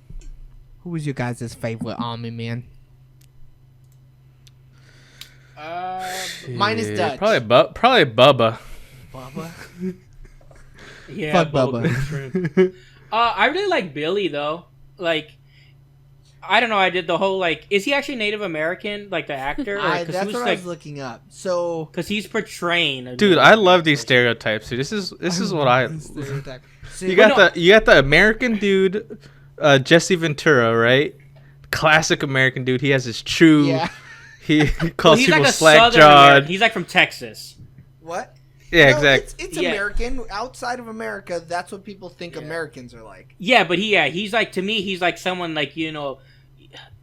who was your guys' favorite army man? Mine is Dutch. Probably Bubba. Bubba? Yeah, fuck Bubba. I really like Billy though. Like, I don't know. I did the whole like, is he actually Native American, like the actor? That's what I was looking up. So, because he's portraying. Dude, I love these stereotypes. Dude. This is what I. You got the American dude, Jesse Ventura, right? Classic American dude. He has his chew. Yeah. He calls people like slack jawed. He's like from Texas. What? Yeah, exactly. It's American. Outside of America, that's what people think Americans are like. Yeah, but he's like, to me, he's like someone like,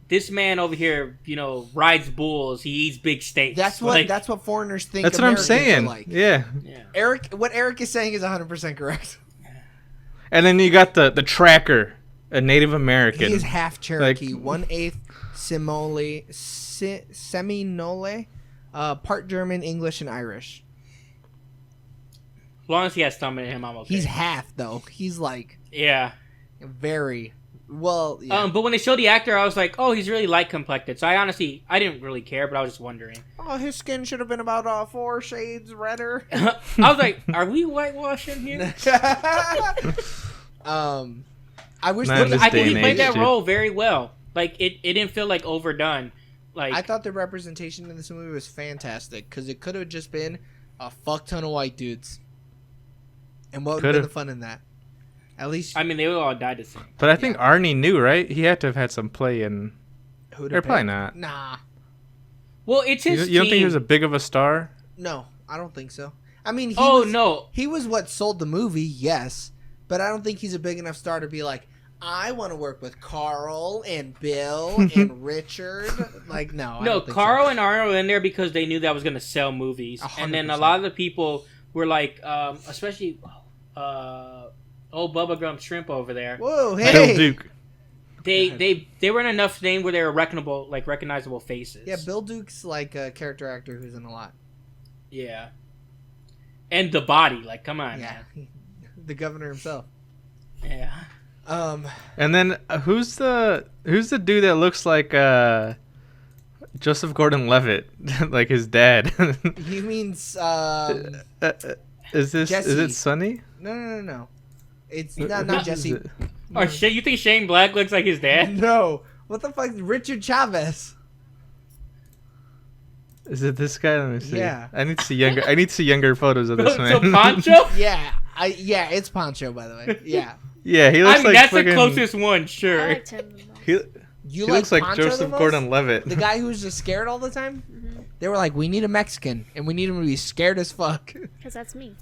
this man over here, rides bulls. He eats big steaks. That's what foreigners think. That's Americans what I'm saying. Are like. Yeah. What Eric is saying is 100% correct. And then you got the tracker, a Native American. He is half Cherokee, 1/8 Seminole, part German, English, and Irish. As long as he has something in him, I'm okay. He's half though. He's like very. Well, yeah. But when they showed the actor, I was like, oh, he's really light complected. So I didn't really care, but I was just wondering. Oh, his skin should have been about 4 shades redder. I was like, are we whitewashing here? I wish Man, I think he and played age, that dude. role very well. Like it didn't feel like overdone. Like I thought the representation in this movie was fantastic because it could have just been a fuck ton of white dudes. And what would have been the fun in that? At least I mean, they would all die the same. But I think Arnie knew, right? He had to have had some play in. Or probably not. Nah. Well, it's his. You don't think he was a big of a star? No, I don't think so. I mean, no, he was what sold the movie, yes, but I don't think he's a big enough star to be like, I want to work with Carl and Bill and Richard. Like, no. No, Carl and Arnold were in there because they knew that was going to sell movies, 100%. and then a lot of the people were like, especially, Bubba Gump Shrimp over there. Whoa, Bill hey. Duke. They were in enough name where they were recognizable faces. Yeah, Bill Duke's like a character actor who's in a lot. Yeah. And the body, like, come on, Yeah, man. the governor himself. Yeah. And then who's the dude that looks like Joseph Gordon-Levitt, like his dad? You mean Is Jesse. it Sonny? No. It's not Jesse. Is it- Oh shit! You think Shane Black looks like his dad? No. What the fuck? Richard Chavez. Is it this guy? Let me see. Yeah. I need to see younger photos of this So man. Poncho? Yeah. It's Poncho, by the way. Yeah. Yeah, he I looks mean, like that's fucking, the closest one, I sure. liked him the most. He You looks like Poncho the Joseph most? Gordon-Levitt. The guy who was just scared all the time? Mm-hmm. They were like, we need a Mexican, and we need him to be scared as fuck. Because that's me.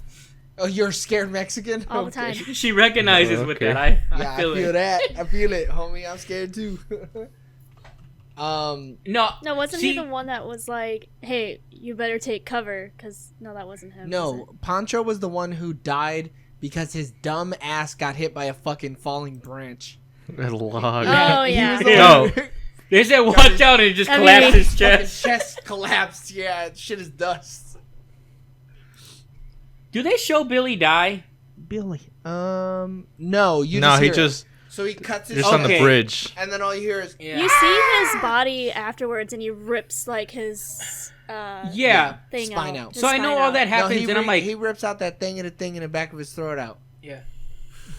Oh, you're a scared Mexican? All the Okay. time. She recognizes Oh, with okay. that. I Yeah, I feel feel it. that. I feel it, homie. I'm scared too. No, No, wasn't see, he the one that was like, hey, you better take cover? Because, no, that wasn't him. was No, Poncho was the one who died because his dumb ass got hit by a fucking falling branch. A log. Oh, He yeah. was the No. one who- they said watch out, and it just I collapsed mean- his Fucking chest. chest collapsed. Yeah, shit is dust. Do they show Billy die? Billy. No, you No, just he hear it. just So he cuts his just on the Okay. bridge. and then all you hear is Yeah. You see his body afterwards, and he rips, like, his Yeah. thing Spine out. His So I know spine all out. that happens, he and I'm like, he rips out that thing and a thing in the back of his throat out. yeah.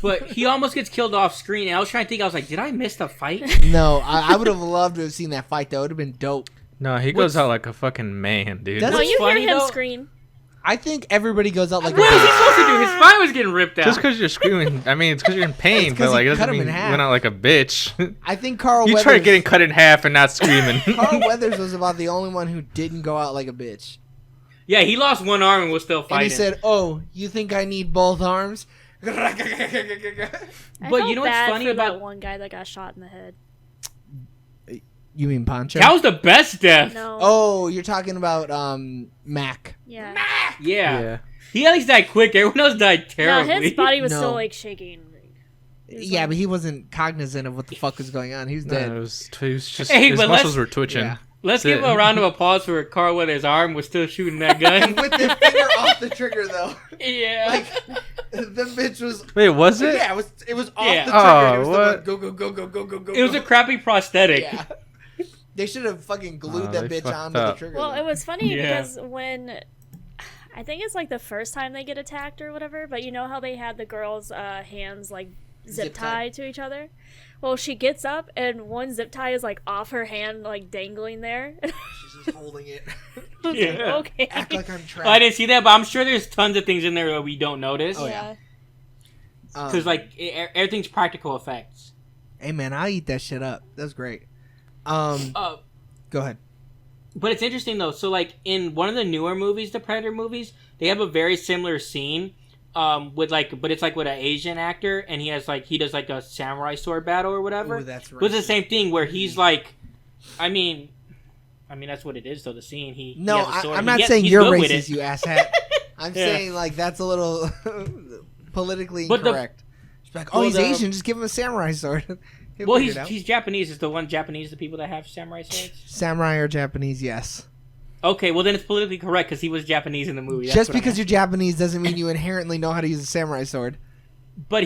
But he almost gets killed off screen, and I was trying to think. I was like, did I miss the fight? No, I would have loved to have seen that fight though. It would have been dope. No, he goes out like a fucking man, dude. Does No, What's you funny, hear him though- scream. I think everybody goes out like What was he a supposed to do? His spine was getting ripped out. Just because you're screaming, I mean, it's because you're in pain, It's 'cause but like, he it cut doesn't him in mean you half. went out like a bitch. I think Carl You Weathers. tried getting cut in half and not screaming. Carl Weathers was about the only one who didn't go out like a bitch. Yeah, he lost one arm and was still And fighting. he said, "Oh, you think I need both arms?" I But felt you know what's bad funny for about- that one guy that got shot in the head. You mean Poncho? that was the best death. No. Oh, you're talking about Mac. Yeah. Yeah. He at least died quick. Everyone else died No, terribly. his body was No. still, like, shaking. He was Yeah, like- but he wasn't cognizant of what the fuck was going on. He was No, dead. it was just Hey, his but muscles let's- were twitching. Yeah. Let's That's give it. a round of applause for Carl Weathers' arm was still shooting that gun. With the finger off the trigger though. Yeah. Like the bitch was. Wait, was it? Yeah, it was off Yeah. the trigger. Oh, It was still what? like, go go go go go go go. It was a crappy prosthetic. Yeah. They should have fucking glued Oh, that they bitch fucked onto up. the trigger. Well, though. it was funny Yeah. because when I think it's like the first time they get attacked or whatever, but you know how they had the girls' hands like zip tied to each other? Well, she gets up and one zip tie is like off her hand, like dangling there. She's just holding it. I was Yeah. like, okay. Act like I'm trapped. I didn't see that, but I'm sure there's tons of things in there that we don't notice. Oh, yeah. Because, like, everything's practical effects. Hey man, I'll eat that shit up. That's great. Uh, Go ahead. But it's interesting, though. So, like, in one of the newer movies, the Predator movies, they have a very similar scene with, like, but it's, like, with an Asian actor, and he does, like, a samurai sword battle or whatever. Ooh, that's right. But it's the same thing where he's, like, I mean, that's what it is, though, the scene. No, he has a sword. I'm not He's saying you're good with racist, it. you asshat. I'm Yeah. saying, like, that's a little politically But the- incorrect. She's like, oh, well, he's the- Asian, just give him a samurai sword. He'll Well, figure it out. he's Japanese. Is the one Japanese the people that have samurai swords? Samurai or Japanese, yes. Okay, well then it's politically correct because he was Japanese in the movie. That's Just what I because meant. you're Japanese doesn't mean you inherently know how to use a samurai sword. But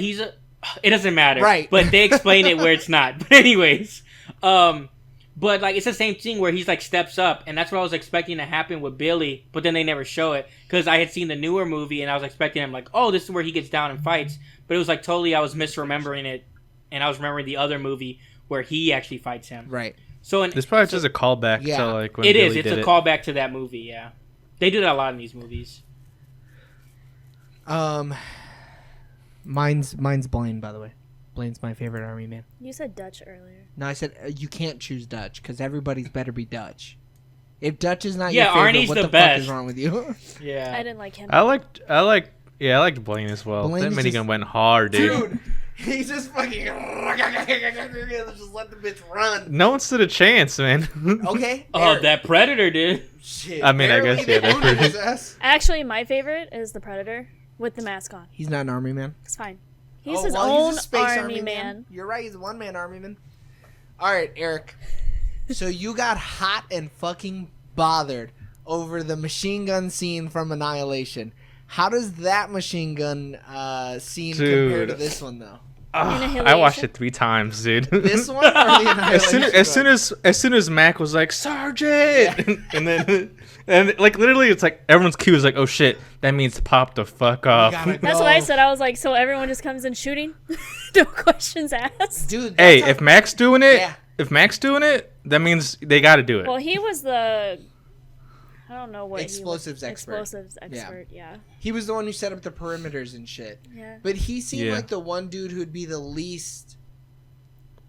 It doesn't matter. Right. But they explain it where it's not. But anyways, but like it's the same thing where he's like steps up, and that's what I was expecting to happen with Billy, but then they never show it because I had seen the newer movie and I was expecting him like, oh, this is where he gets down and fights, but it was like totally I was misremembering it, and I was remembering the other movie where he actually fights him. Right. So This probably just a callback to like when it Billy is. It's did a it. callback to that movie. Yeah, they do that a lot in these movies. Mine's Blaine, by the way. Blaine's my favorite army man. You said Dutch earlier. No, I said you can't choose Dutch because everybody's better be Dutch. If Dutch is not Yeah, your favorite, Arnie's what the the best. fuck is wrong with you? Yeah, I didn't like him. I liked Blaine as well. Blaine That is minigun just- went hard, dude. Dude, he's just fucking just let the bitch run. No one stood a chance, man. Okay. oh, Eric. that Predator did. Shit. I mean, I barely guess, yeah, booted that's his ass. Actually, my favorite is the Predator with the mask on. He's not an army man. It's fine. He's Oh, his well, own he's a space army man. You're right. He's a one-man army man. All right, Eric. So you got hot and fucking bothered over the machine gun scene from Annihilation. How does that machine gun scene compare to Dude. this one, though? I watched it 3 times, dude. This one or the Annihilation? as soon as Mac was like Sergeant, and then like literally it's like everyone's cue is like, oh shit, that means pop the fuck off. gotta That's what I said. I was like, so everyone just comes in shooting? No questions asked? Dude, Hey, that's if Mac's doing it, Yeah. that means they got to do it. Well, he was the... I don't know what Explosives expert. Explosives expert, yeah. he was the one who set up the perimeters and shit. Yeah. But he seemed Yeah. like the one dude who'd be the least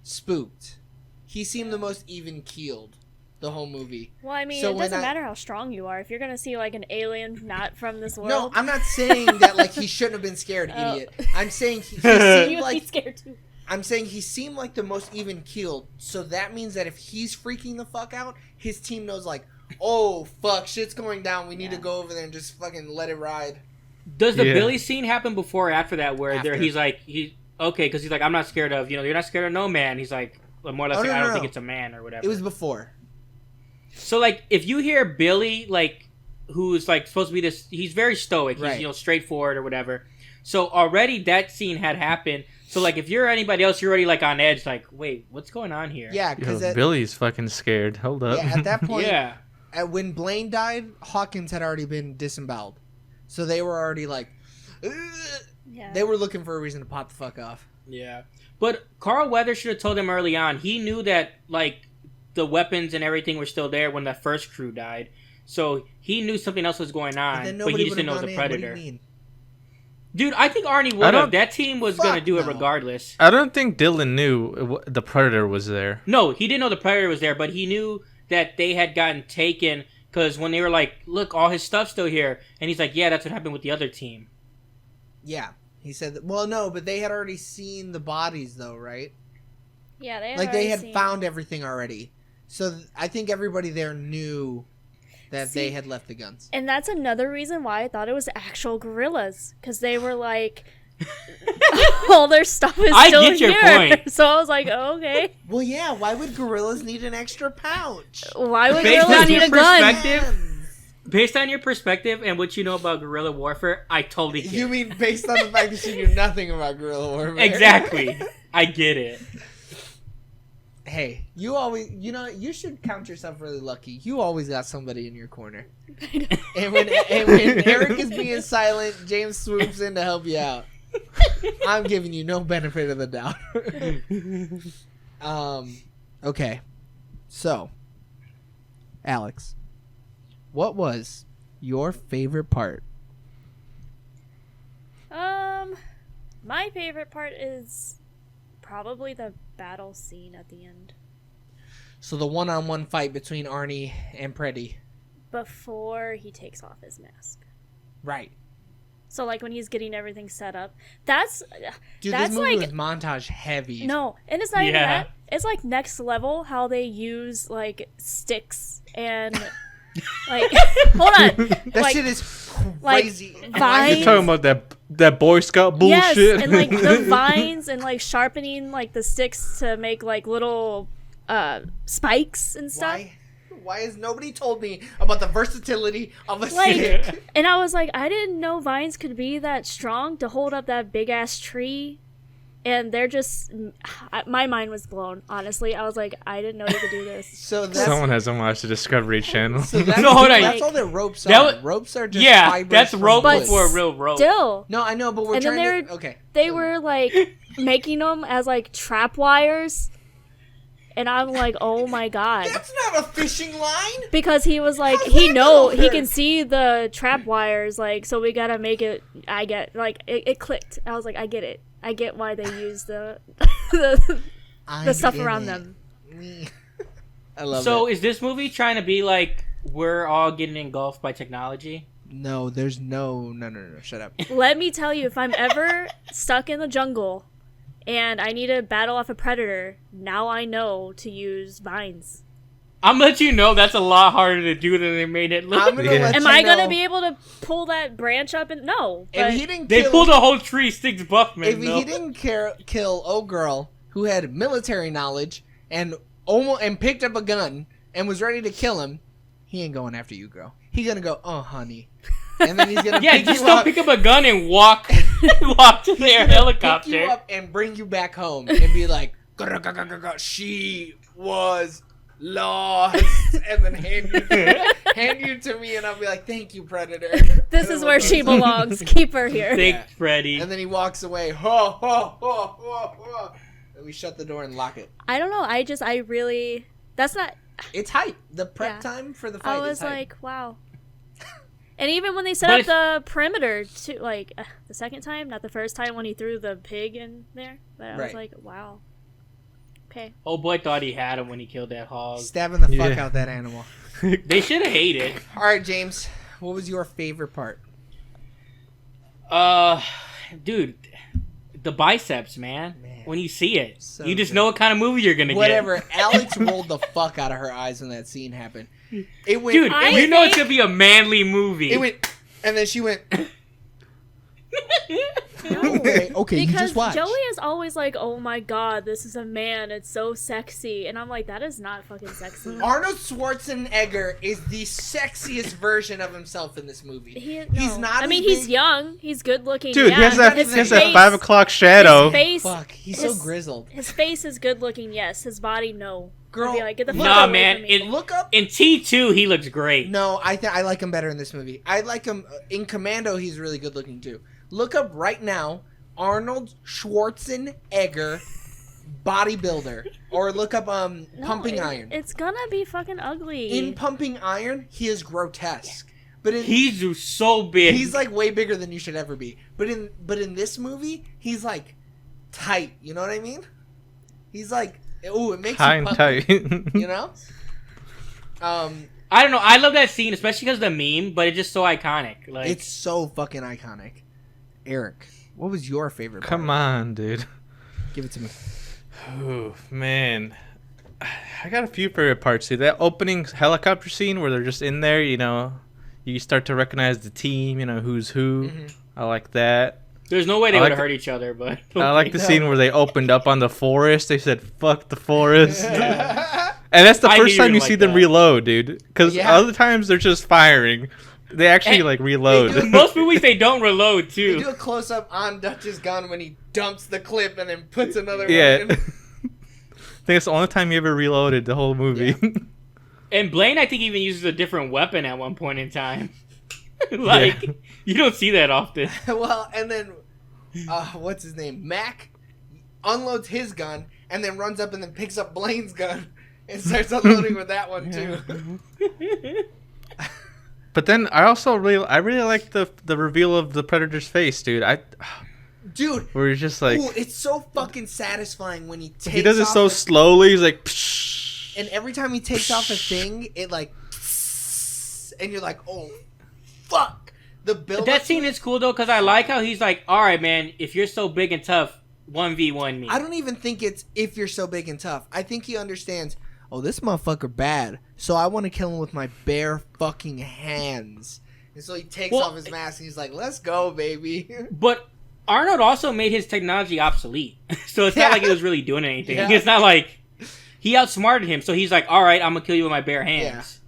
spooked. He seemed the most even keeled the whole movie. Well, I mean, So it when doesn't matter how strong you are. If you're going to see, like, an alien not from this No, world... I'm not saying that like he shouldn't have been scared, Oh. idiot. I'm saying he you seemed would be like scared, too. I'm saying he seemed like the most even keeled. So that means that if he's freaking the fuck out, his team knows like, oh fuck, shit's going down. We need to go over there and just fucking let it ride. Does the Yeah. Billy scene happen before or after that? Where After. he's like, okay, because he's like, I'm not scared of, you're not scared of no man. He's like, more or less, Oh, like, no, I don't no, think no. it's a man or whatever. It was before. So like, if you hear Billy, like, who's like supposed to be this, he's very stoic. He's Right. straightforward or whatever. So already that scene had happened. So like, if you're anybody else, you're already like on edge. Like, wait, what's going on here? Yeah, Yo, because Billy's fucking scared. Hold up. at that point, Yeah. when Blaine died, Hawkins had already been disemboweled, so they were already like, "Ugh." Yeah. They were looking for a reason to pop the fuck off. Yeah. But Carl Weathers should have told him early on. He knew that, like, the weapons and everything were still there when the first crew died. So he knew something else was going on, Then but nobody he just didn't know it was a would've gone in. Predator. What do you mean? Dude, I think Arnie I would have. don't- That team was Fuck going to do it no. regardless. I don't think Dylan knew the Predator was there. No, he didn't know the Predator was there, but he knew that they had gotten taken because when they were like, look, all his stuff's still here. And he's like, yeah, that's what happened with the other team. Yeah, he said that. Well, no, but they had already seen the bodies, though, right? Yeah, they had Like they already had seen- found everything already. So I think everybody there knew that they had left the guns. And that's another reason why I thought it was actual gorillas. Because they were like... all their stuff is I still get your here. point. So I was like, oh, okay. Well, yeah. Why would gorillas need an extra pouch? Why would Based gorillas on need your a gun? perspective- Based on your perspective and what you know about guerrilla warfare, I totally get You it. mean based on the fact that you knew nothing about guerrilla warfare? Exactly. I get it. Hey, you always, you should count yourself really lucky. You always got somebody in your corner. And when Eric is being silent, James swoops in to help you out. I'm giving you no benefit of the doubt. Okay. So, Alex, what was your favorite part? My favorite part is probably the battle scene at the end. So the one-on-one fight between Arnie and Preddy. Before he takes off his mask. Right. So, like, when he's getting everything set up. That's... Dude, that's this movie like... was montage heavy. No, and it's not even Yeah. that. It's, like, next level how they use, like, sticks and... like, hold on. That like, shit is like, crazy. vines. You're talking about that Boy Scout bullshit. Yes, and, like, the vines and, like, sharpening, like, the sticks to make, like, little spikes and stuff. Why has nobody told me about the versatility of a Like, stick? and I was like, I didn't know vines could be that strong to hold up that big ass tree. And they're just, my mind was blown. Honestly, I was like, I didn't know you could do this. So that's, Someone hasn't watched the Discovery Channel. so that's, No, hold on. that's all that ropes That are. was- Ropes are just Yeah, fibers that's from rope wood. before a real rope. Still, No, I know, but we're And then trying to. Okay. they were like making them as like trap wires, and I'm like, oh my god. That's not a fishing line. Because he was like, How's he that know gonna he work? can see the trap wires, like, so we gotta make it. I get like it clicked. I was like, I get it. I get why they use the the stuff around them. I love So it. is this movie trying to be like we're all getting engulfed by technology? No, there's no. Shut up. Let me tell you, if I'm ever stuck in the jungle and I need to battle off a predator, now I know to use vines. I'm gonna let you know that's a lot harder to do than they made it look. I'm gonna let Am you I know, gonna be able to pull that branch up? And no, If but he didn't They kill, pulled a whole tree, Sticks Buffman. if though. he didn't kill old girl who had military knowledge and picked up a gun and was ready to kill him, he ain't going after you, girl. He gonna go, oh honey, and then he's gonna Yeah, pick just you don't up, pick up a gun and walk to their pick helicopter. you up and bring you back home and be like, she was lost, and then hand you to me, and I'll be like, thank you, Predator. this is where she belongs. Keep her here. Thanks, Freddy. And then he walks away. Ho, ho, ho, ho, ho. And we shut the door and lock it. I don't know. I really. That's not. It's hype. The prep Yeah. time for the fight I was is hype. like, wow. And even when they set But up the perimeter, to like the second time, not the first time when he threw the pig in there, but I was Right. like, wow. Okay. Old boy thought he had him when he killed that hog. Stabbing the fuck Yeah. out that animal. They should have hated. All right, James. What was your favorite part? Dude, the biceps, man. When you see it, So you just good. know what kind of movie you're gonna Whatever. Alex rolled the fuck out of her eyes when that scene happened. It went. get. Dude, I you know it's think- gonna be a manly movie. It went. And then she went. No. Okay, you Because just watch. Joey is always like, oh my god, this is a man. It's so sexy. And I'm like, that is not fucking sexy. Arnold Schwarzenegger is the sexiest version of himself in this movie. He's not. I mean, as he's big- young. He's good looking. Dude, yeah. he has that, his he has that face- 5 o'clock shadow. His face. Fuck, he's his- so grizzled. His face is good looking. Yes. His body, no. Girl, I'd be like, get the fuck Nah, away man, from me. it- Look up. In T2, he looks great. No, I like him better in this movie. I like him in Commando. He's really good looking too. Look up right now, Arnold Schwarzenegger, bodybuilder, or look up No, Pumping Iron. It's gonna be fucking ugly. In Pumping Iron, he is grotesque, but He's so big. he's like way bigger than you should ever be. But in this movie, he's like tight. You know what I mean? He's like, ooh, it makes High you and puffy, tight. you know. I don't know. I love that scene, especially because of the meme, but it's just so iconic. Like, It's so fucking iconic. Eric, what was your favorite part? Come on, dude. Give it to me. Oh, man. I got a few favorite parts, dude. That opening helicopter scene where they're just in there, you know, you start to recognize the team, you know, who's who. Mm-hmm. I like that. there's no way they I would like have hurt each other, but I like the No. scene where they opened up on the forest. They said, fuck the forest. And that's the I knew first you time would you like see them that. reload, dude. Because Yeah. other times they're just firing. They actually, And- like, reload. They do- most movies they don't reload They too. do a close up on Dutch's gun when he dumps the clip and then puts another Yeah. one I in. think it's the only time you ever reloaded the whole movie. And Blaine, I think, even uses a different weapon at one point in time. Like, Yeah. you don't see that often. Well, and then what's his name? Mac unloads his gun and then runs up and then picks up Blaine's gun and starts unloading with that one too. But then I also really like the reveal of the Predator's face, dude. Dude, Where he's just like, ooh, it's so fucking satisfying when he takes he does it off so the- slowly. He's like, psh. and every time he takes off a thing, it like and you're like, "Oh, fuck." The build That scene is cool though, because I like how he's like, "All right, man, if you're so big and tough, 1v1 me." I don't even think it's if you're so big and tough. I think he understands, oh, this motherfucker bad, so I want to kill him with my bare fucking hands. And so he takes Well, off his mask and he's like, let's go, baby. But Arnold also made his technology obsolete, so it's Yeah. not like he was really doing anything. Yeah. It's not like he outsmarted him, so he's like, "All right, I'm gonna kill you with my bare hands."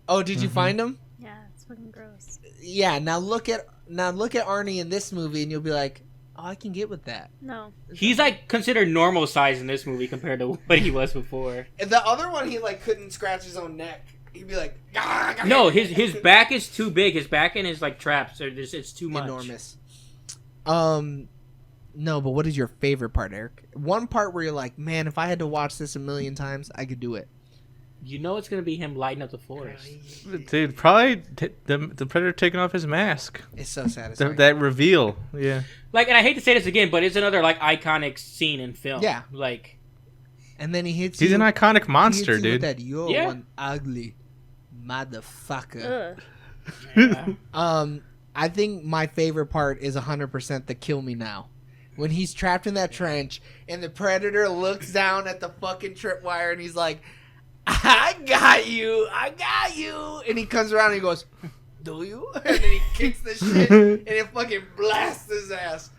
Oh, did you find him? Yeah, it's fucking gross. Yeah, now look at Arnie in this movie and you'll be like, Oh, I can get with that. No. He's like considered normal size in this movie compared to what he was before. And the other one, he like couldn't scratch his own neck. He'd be like, no, his back is too big. His back and his like traps are just it's too much. Enormous. No, but what is your favorite part, Eric? One part where you're like, man, if I had to watch this a million times, I could do it. You know it's gonna be him lighting up the forest. Dude, probably the Predator taking off his mask. It's so satisfying. That reveal, yeah. Like, and I hate to say this again, but it's another like iconic scene in film. Yeah. Like, and then he hits He's you. an iconic He monster, hits you with dude. that, you're Yeah. one ugly motherfucker. Ugh. I think my favorite part is 100% the kill me now. When he's trapped in that trench and the Predator looks down at the fucking tripwire and he's like, I got you. And he comes around and he goes, do you? And then he kicks the shit and it fucking blasts his ass.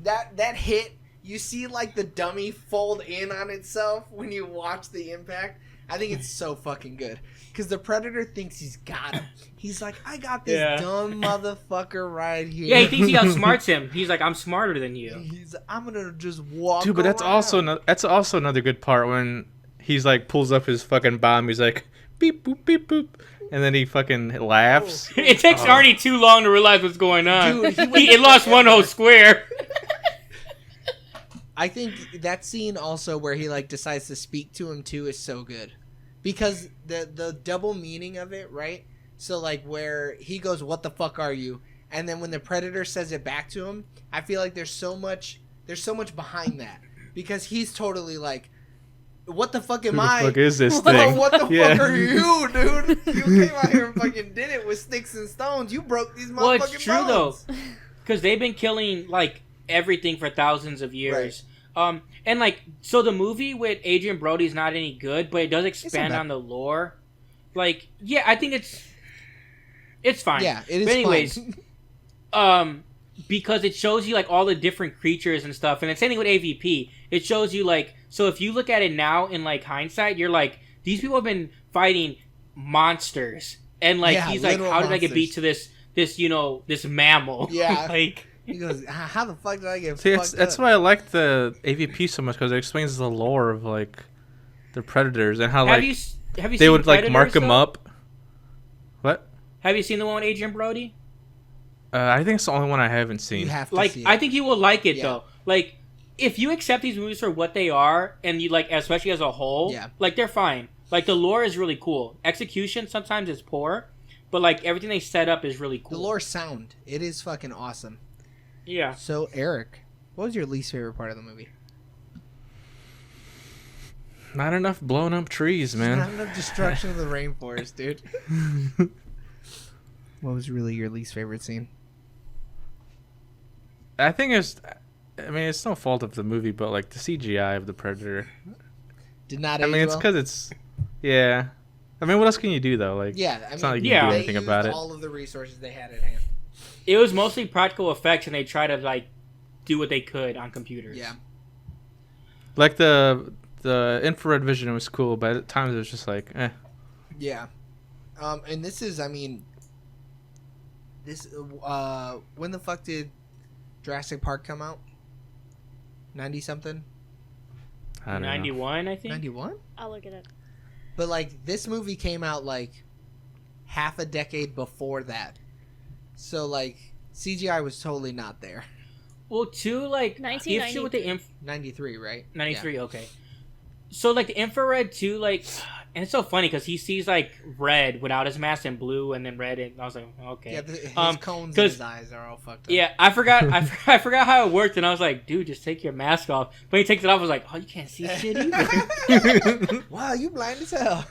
That hit, you see like the dummy fold in on itself when you watch the impact. I think it's so fucking good. Because the Predator thinks he's got him. He's like, I got this dumb motherfucker right here. yeah, he thinks he outsmarts him. He's like, I'm smarter than you. I'm gonna just walk. Dude, but that's also another good part when he's like pulls up his fucking bomb. He's like beep boop beep boop, and then he fucking laughs. It takes Arnie too long to realize what's going on. Dude, he lost one whole square. I think that scene also where he like decides to speak to him too is so good, because the double meaning of it, right? So like where he goes, "What the fuck are you?" and then when the Predator says it back to him, I feel like there's so much behind that, because he's totally like, what the fuck am Who the I? fuck is this What thing? What the Yeah. fuck are you, dude? You came out here and fucking did it with sticks and stones. You broke these motherfucking Well, it's true bones. though, because they've been killing like everything for thousands of years. And like, so the movie with Adrian Brody's not any good, but it does expand on the lore. Like, yeah, I think it's fine. Yeah, it is. But anyways, fine. because it shows you like all the different creatures and stuff, and the same thing with AVP. It shows you like, so if you look at it now in like hindsight, you're like, these people have been fighting monsters, and like he's like, how did I get beat to this this mammal? Yeah. Like. He goes, how the fuck did I get See, fucked that's up? why I like the AVP so much, because it explains the lore of like the Predators and how Have like you they seen would like mark Predators, them though? up. What? Have you seen the one with Adrian Brody? I think it's the only one I haven't seen. You have to Like, see it. I think you will like it Yeah. though. Like, if you accept these movies for what they are, and you like, especially as a whole, Yeah. like they're fine. Like the lore is really cool. Execution sometimes is poor, but like everything they set up is really cool. The lore sound. It is fucking awesome. Yeah. So, Eric, what was your least favorite part of the movie? Not enough blown up trees, man. Not enough destruction of the rainforest, dude. What was really your least favorite scene? I think it's no fault of the movie, but like the CGI of the Predator. Did not. I age mean, it's well? because it's, yeah. I mean, what else can you do though? Like, Yeah, I mean, it's not like you yeah. can do they anything used about it. all of the resources they had at hand. It was mostly practical effects, and they try to like do what they could on computers. Yeah. Like the infrared vision was cool, but at times it was just like, eh. Yeah. And this is, I mean, when the fuck did Jurassic Park come out? 90 something? I don't know. 91, I think. 91? I'll look it up. But like this movie came out like half a decade before that. So like CGI was totally not there. Well, too, like, the issue with the 93, right? 93, Yeah. okay. So, like, the infrared, too, like, and it's so funny because he sees, like, red without his mask and blue and then red, and I was like, okay. Yeah, his cones in 'cause- his eyes are all fucked up. Yeah, I forgot I forgot how it worked, and I was like, dude, just take your mask off. But he takes it off, I was like, oh, you can't see shit either. Wow, you blind as hell.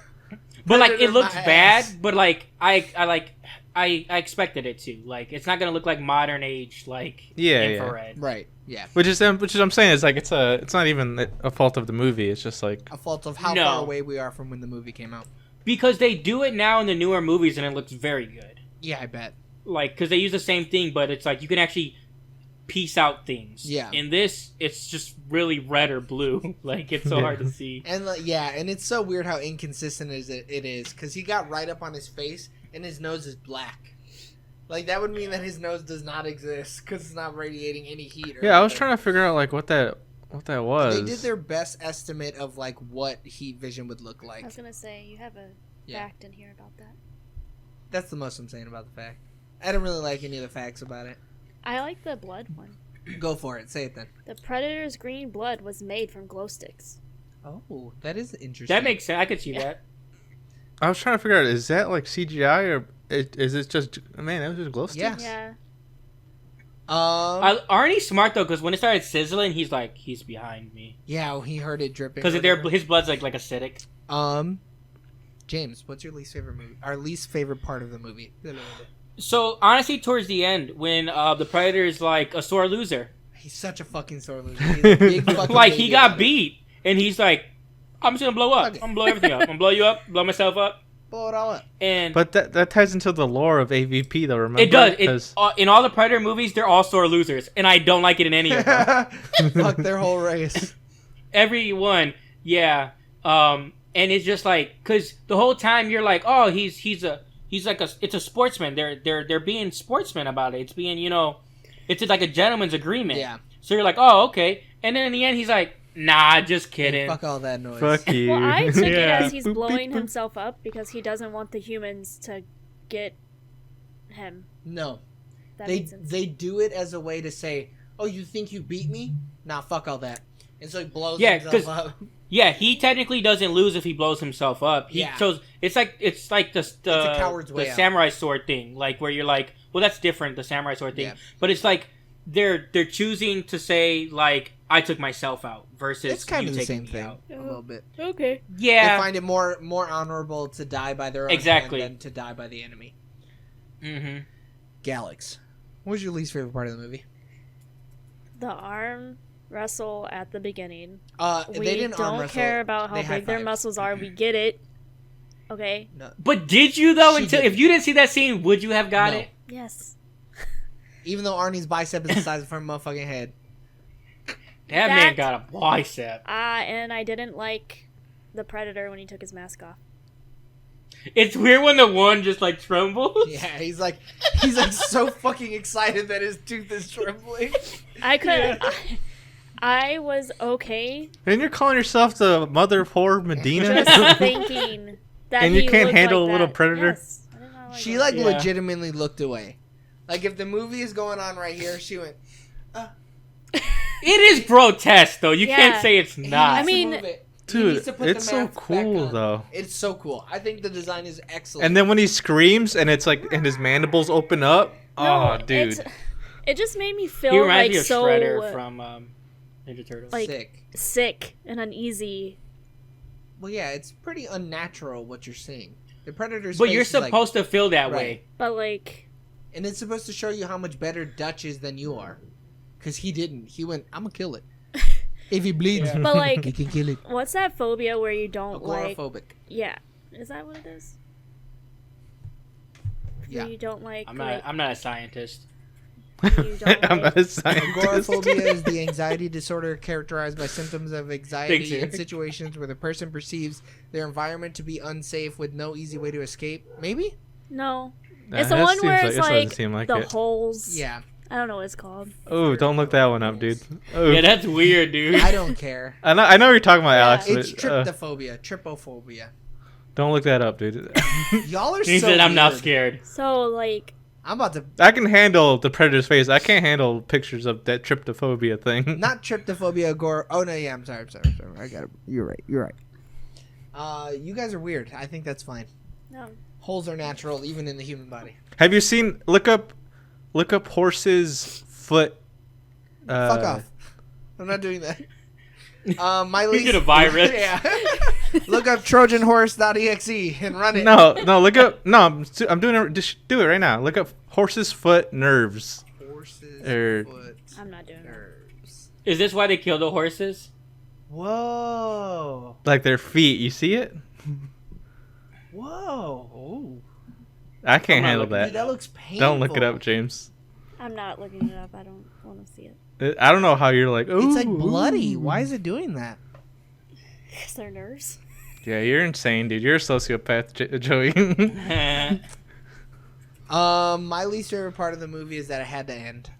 But, like, Predator it looks my bad, ass. but, like, I expected it to. Like, it's not gonna look like modern age, like, Yeah, infrared. Right, yeah. Which is I'm saying is like it's not even a fault of the movie. It's just like A fault of how No. far away we are from when the movie came out. Because they do it now in the newer movies, and it looks very good. Yeah, I bet. Like, because they use the same thing, but it's like you can actually piece out things. Yeah. In this, it's just really red or blue. Like, it's so hard to see. And like, yeah, and it's so weird how inconsistent it is, because he got right up on his face, and his nose is black. Like, that would mean that his nose does not exist because it's not radiating any heat. Yeah, I was trying to figure out like what that was. They did their best estimate of like what heat vision would look like. I was gonna say you have a fact in here about that. That's the most I'm saying about the fact. I don't really like any of the facts about it. I like the blood one. Go for it. Say it then. The predator's green blood was made from glow sticks. Oh, that is interesting. That makes sense. I could see that. I was trying to figure out, is that like CGI or is it just, man, that was just glow sticks? Yeah. Arnie's smart though, because when it started sizzling, he's like, he's behind me. Yeah, he heard it dripping. Because his blood's like acidic. James, what's your least favorite movie? Our least favorite part of the movie. So honestly, towards the end, when the predator is like a sore loser, he's such a fucking sore loser. He's a big fucking like he got beat, and he's like, I'm just gonna blow up. Okay. I'm gonna blow everything up. I'm gonna blow you up, blow myself up. Blow it all up. But that ties into the lore of AVP though, remember? It does. In all the Predator movies, they're all sore losers, and I don't like it in any of them. Fuck their whole race. Every one, yeah. And it's just like, because the whole time you're like, oh, it's a sportsman. They're being sportsmen about it. It's being, it's like a gentleman's agreement. Yeah. So you're like, oh, okay. And then in the end, he's like, nah, just kidding. Fuck all that noise. Fuck you. Well, I took it as he's blowing himself up because he doesn't want the humans to get him. No. That makes sense. They do it as a way to say, oh, you think you beat me? Nah, fuck all that. And so he blows himself up. Yeah, he technically doesn't lose if he blows himself up. He chose. It's like the a coward's way out. samurai sword thing, like where you're like, well, that's different, the samurai sword thing. Yeah. But it's like they're choosing to say like, I took myself out versus it's kind you of the taking same thing out. a little bit. Okay. Yeah, They find it more honorable to die by their own hand than to die by the enemy. Mm-hmm. Galax, what was your least favorite part of the movie? The arm wrestle at the beginning. They didn't arm don't wrestle. care about how They big their high-fived. muscles are. We get it. Okay. No. But did you though? She did. If you didn't see that scene, would you have got No. it? Yes. Even though Arnie's bicep is the size of her motherfucking head. That man got a bicep. And I didn't like the Predator when he took his mask off. It's weird when the one just like trembles. Yeah, he's like so fucking excited that his tooth is trembling. I could. I was okay. And you're calling yourself the mother of horror Medina? Just thinking that And you he can't looked handle like a little that. predator? Yes. I did not like She it. like Yeah. legitimately looked away. Like if the movie is going on right here, she went. It is grotesque though. You Yeah. can't say it's not. I mean, Dude, it's so cool though. It's so cool. I think the design is excellent. And then when he screams and it's like, and his mandibles open up. No, Oh, dude. it just made me he feel reminds like me of so Shredder from Ninja Turtles. like- sick and uneasy. Well, yeah, it's pretty unnatural what you're seeing. The Predator's but face you're is like- supposed to feel that Right. way. But like, and it's supposed to show you how much better Dutch is than you are. Because he didn't. He went, I'm going to kill it. If he bleeds, but like, he can kill it. what's that phobia where you don't like? Agoraphobic. Yeah, is that what it is? Yeah. Where you don't like. I'm not a scientist. You don't I'm like- not a scientist. Agoraphobia is the anxiety disorder characterized by symptoms of anxiety Thanks, in situations where the person perceives their environment to be unsafe with no easy way to escape. Maybe? No, Nah, it's the that one seems where like- it's this doesn't like, seem like the it. holes. Yeah. I don't know what it's called. Oh, don't look that one up, dude. Oh. Yeah, that's weird, dude. I don't care. I know what you're talking about, Yeah. Alex. It's but, trypophobia. Trypophobia. don't look that up, dude. Y'all are He so said, "I'm not weird. scared." So like, I'm about to... I can handle the predator's face. I can't handle pictures of that tryptophobia thing. Not tryptophobia, agor... Oh, no, yeah, I'm sorry. I got it. You're right. You guys are weird. I think that's fine. no. Holes are natural, even in the human body. Have you seen? Look up horse's foot. Fuck off. I'm not doing that. My least... get a virus. Yeah. Look up trojanhorse.exe and run it. No, look up. No, I'm doing it. Just do it right now. Look up horse's foot nerves. Horse's foot I'm not doing that. nerves. Is this why they kill the horses? Whoa. Like their feet. You see it? Whoa. Ooh. I can't I'm not handle looking Dude, that looks painful. Don't look it up, James. I'm not looking it up. I don't want to see it. I don't know how you're like. Ooh, It's like bloody. Why is it doing that? Is there nerves? Yeah, you're insane, dude. You're a sociopath, Joey. My least favorite part of the movie is that it had to end.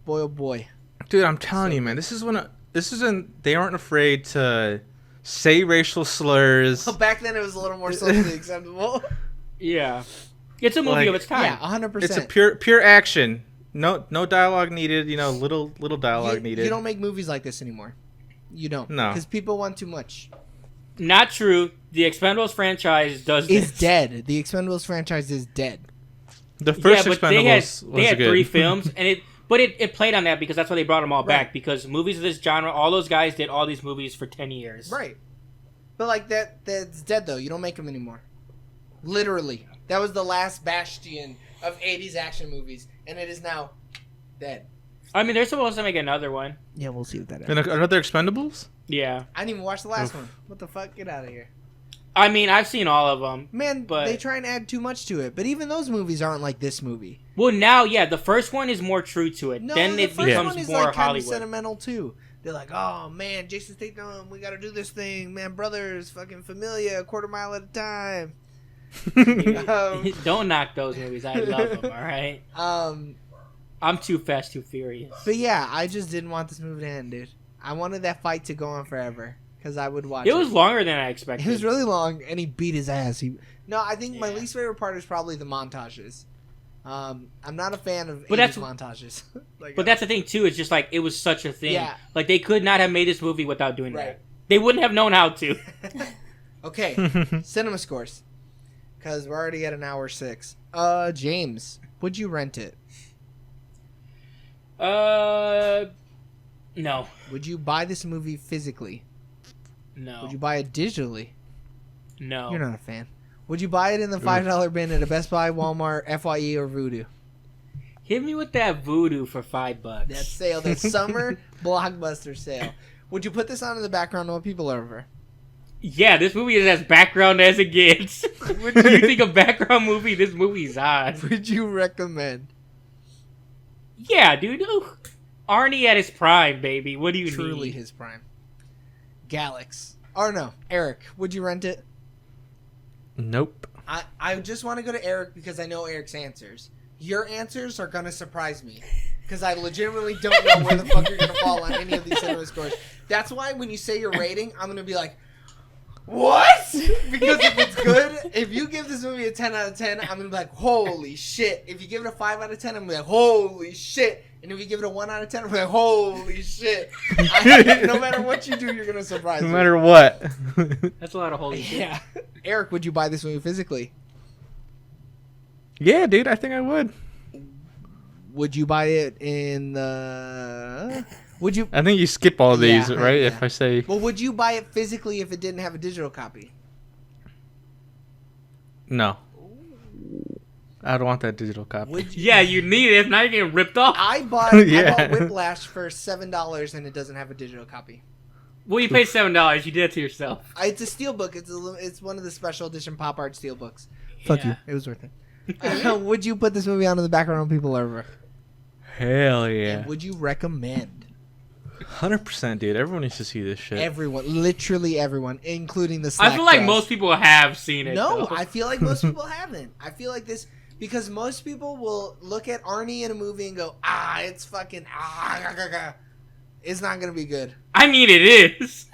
Boy, oh boy. Dude, I'm telling you, man. This isn't. They aren't afraid to say racial slurs. Well, back then it was a little more socially acceptable. Yeah. It's a movie of its time. Yeah, 100%. It's a pure action. No dialogue needed. Little dialogue needed. You don't make movies like this anymore. You don't. No. Because people want too much. Not true. The Expendables franchise does this. Is dead. The Expendables franchise is dead. The first Expendables they had good. 3 films, and it played on that because that's why they brought them all back. Because movies of this genre, all those guys did all these movies for 10 years. Right. But like that's dead though. You don't make them anymore. Literally. That was the last bastion of 80s action movies, and it is now dead. I mean, they're supposed to make another one. Yeah, we'll see what that is. And another Expendables? Yeah. I didn't even watch the last one. What the fuck? Get out of here. I mean, I've seen all of them. Man, but they try and add too much to it. But even those movies aren't like this movie. Well, now, yeah, the first one is more true to it. No, then the it first becomes one is more like kind of Hollywood. sentimental too. They're like, oh man, Jason Statham, we gotta do this thing, man. Brothers, fucking familia, a quarter mile at a time. Don't knock those movies. I love them. All right. I'm too fast, too furious. But yeah, I just didn't want this movie to end, dude. I wanted that fight to go on forever because I would watch it. It was longer than I expected. It was really long, and he beat his ass. I think my least favorite part is probably the montages. I'm not a fan of 80s montages. But that's the thing too. It's just like it was such a thing. Yeah. Like they could not have made this movie without doing Right. that. They wouldn't have known how to. Okay, cinema scores. Because we're already at an hour 6. James, would you rent it? No. Would you buy this movie physically? No. Would you buy it digitally? No. You're not a fan. Would you buy it in the $5 bin at a Best Buy, Walmart, FYE, or Voodoo? Hit me with that Voodoo for $5. That sale, that summer blockbuster sale. Would you put this on in the background while people are over? Yeah, this movie is as background as it gets. What do you think of background movie? This movie's on. Would you recommend? Yeah, dude. Ooh. Arnie at his prime, baby. What do you Truly need? his prime. Galax. Or no, Eric, would you rent it? Nope. I just want to go to Eric because I know Eric's answers. Your answers are going to surprise me. Because I legitimately don't know where the fuck you're going to fall on any of these cinema scores. That's why when you say your rating, I'm going to be like, what? Because if it's good, if you give this movie a 10 out of 10, I'm going to be like, holy shit. If you give it a 5 out of 10, I'm going to be like, holy shit. And if you give it a 1 out of 10, I'm going to be like, holy shit. No matter what you do, you're going to surprise me. No matter what. That's a lot of holy shit. Yeah. Eric, would you buy this movie physically? Yeah, dude, I think I would. Would you buy it in the... Would you... I think you skip all these, Yeah, right? yeah. If I say... Well, would you buy it physically if it didn't have a digital copy? No. I don't want that digital copy. Would you... Yeah, you need it. If not, you're getting ripped off. I bought Whiplash for $7 and it doesn't have a digital copy. Well, you paid $7. You did it to yourself. It's a steelbook. It's one of the special edition pop art steelbooks. Fuck you. It was worth it. Would you put this movie on in the background when people are over? Hell yeah. And would you recommend? 100%, dude. Everyone needs to see this shit. Everyone, literally everyone, including the Slack I feel like Bros. most people have seen it. No, though. I feel like most people haven't. I feel like this because most people will look at Arnie in a movie and go, it's fucking it's not gonna be good. I mean, it is.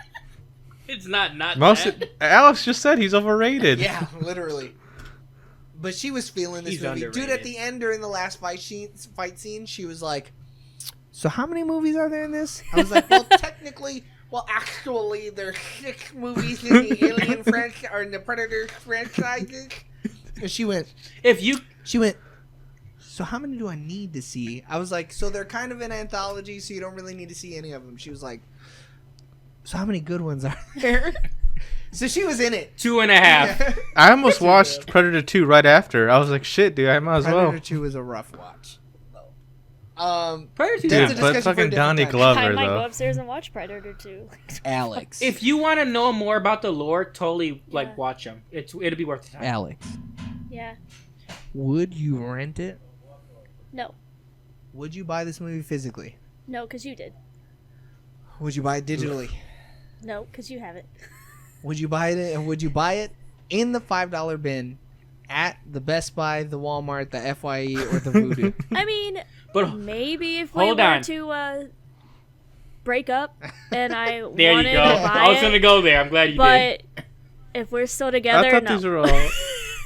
It's not that. Alex just said he's overrated. Yeah, literally. But she was feeling this He's movie. Dude, underrated. at the end during the last fight scene, she was like, so how many movies are there in this? I was like, well, actually, there's 6 movies in the Alien franchise, or in the Predator franchises. And she went, so how many do I need to see? I was like, so they're kind of an anthology, so you don't really need to see any of them. She was like, so how many good ones are there? So she was in it. 2.5. Yeah. I almost watched Predator 2 right after. I was like, shit, dude, I might as well. Predator 2 is a rough watch. Predator 2. That's a Dude, discussion but for a fucking different Donnie time. Glover, I might go though. upstairs and watch Predator 2. Alex. If you want to know more about the lore, totally watch them. It'll be worth the time. Alex, Yeah. would you rent it? No. Would you buy this movie physically? No, because you did. Would you buy it digitally? No, because you have it. Would you buy it? And would you buy it in the $5 bin at the Best Buy, the Walmart, the FYE, or the Voodoo. I mean, But maybe if we hold were on. to break up and I there wanted you go. to buy I was gonna go there. I'm glad you did. but if we're still I together, thought no. these were all.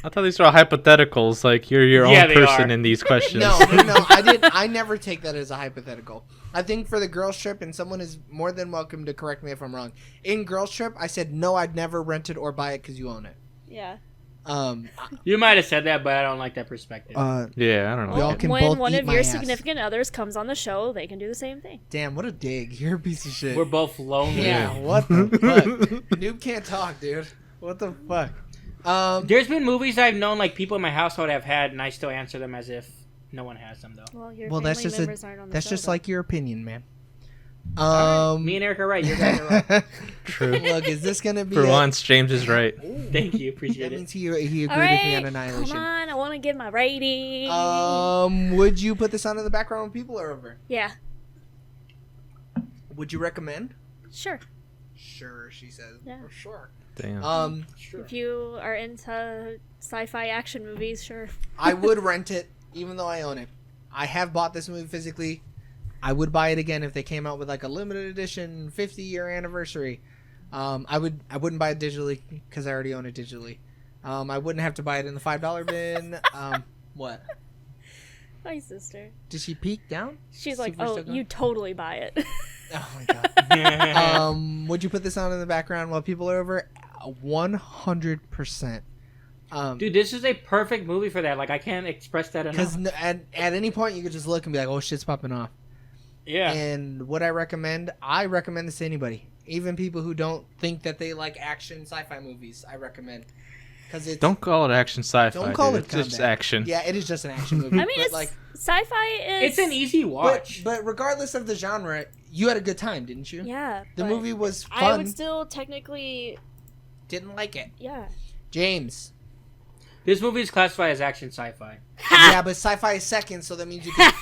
I thought these were all hypotheticals. Like you're your Yeah, own they person are. in these questions. No, I never take that as a hypothetical. I think for the girls trip, and someone is more than welcome to correct me if I'm wrong. In girls trip, I said no, I'd never rent it or buy it because you own it. Yeah. You might have said that, but I don't like that perspective. Yeah, I don't know. Y'all can when both one eat of my your ass. significant others comes on the show, they can do the same thing. Damn, what a dig! You're a piece of shit. We're both lonely. Yeah, what the fuck? Noob can't talk, dude. What the fuck? There's been movies I've known like people in my household have had, and I still answer them as if no one has them though. Well, your Well, family that's just members aren't on the that's show, just though. like your opinion, man. Me and Eric are right. You guys are right. True. Look, is this gonna be For once, James is right. Thank you. Appreciate That it. means he agreed All with me right, on come Annihilation. on, I want to give my rating. Would you put this on in the background when people are over? Yeah, Would you recommend? sure. Sure, she says. Yeah. For sure. Damn. Sure. If you are into sci-fi action movies, sure. I would rent it, even though I own it. I have bought this movie physically. I would buy it again if they came out with like a limited edition 50-year anniversary. I wouldn't buy it digitally because I already own it digitally. I wouldn't have to buy it in the $5 bin. What? My sister. Did she peek down? She's See like, if we're oh, still going? you totally buy it. Oh my god. Would you put this on in the background while people are over? 100%. Dude, this is a perfect movie for that. Like, I can't express that enough. Because at any point you could just look and be like, oh, shit's popping off. Yeah. And what I recommend this to anybody. Even people who don't think that they like action sci-fi movies, I recommend. Because it's... Don't call it action sci-fi. Don't call dude. it It's just combat. action. Yeah, it is just an action movie. I mean, but it's like, sci-fi is. It's an easy watch. but regardless of the genre, you had a good time, didn't you? Yeah. The but movie was fun. I would still technically. Didn't like it. Yeah. James. This movie is classified as action sci-fi. Yeah, but sci-fi is second, so that means you can...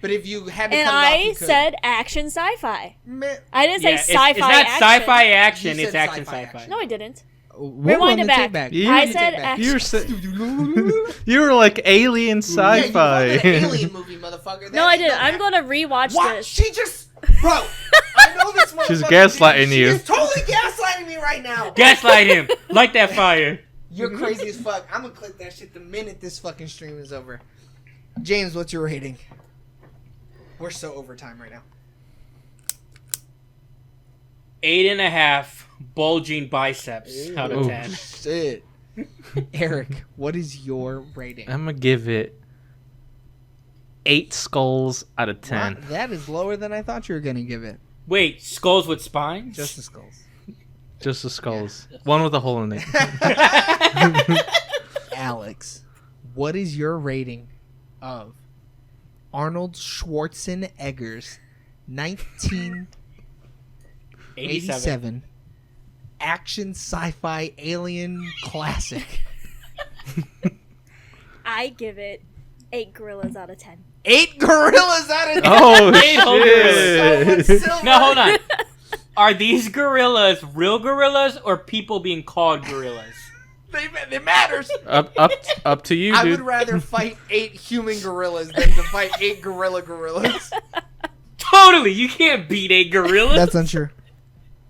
But if you had to And cut it off, I you could. said action sci-fi. Meh. I didn't say Yeah, sci-fi it's not action. sci-fi action, You it's said action sci-fi sci-fi. action. No, I didn't. We'll Rewind run it the tape back. You- I Take said back. action. You were you were like alien Yeah, sci-fi. you wanted an alien movie, motherfucker. No, I didn't. I'm going to rewatch What? this. She just... Bro, I know this motherfucker. She's gaslighting She you. is totally gaslighting me right now. Gaslight him. Light that fire. You're crazy as fuck. I'm gonna click that shit the minute this fucking stream is over. James, what's your rating? We're so overtime right now. 8.5 bulging biceps out of Ooh. 10. Shit. Eric, what is your rating? I'm gonna give it 8 skulls out of 10. Wow, that is lower than I thought you were gonna give it. Wait, skulls with spines? Just the skulls. Just the skulls. One with a hole in it. Alex, what is your rating of Arnold Schwarzenegger's 1987 action sci-fi alien classic? I give it 8 gorillas out of 10. 8 gorillas out of 10. Oh Eight whole So much shit! silver. Now, hold on. Are these gorillas real gorillas or people being called gorillas? It matters. Up to you, I dude. would rather fight 8 human gorillas than to fight 8 gorillas. Totally. You can't beat 8 gorillas. That's untrue.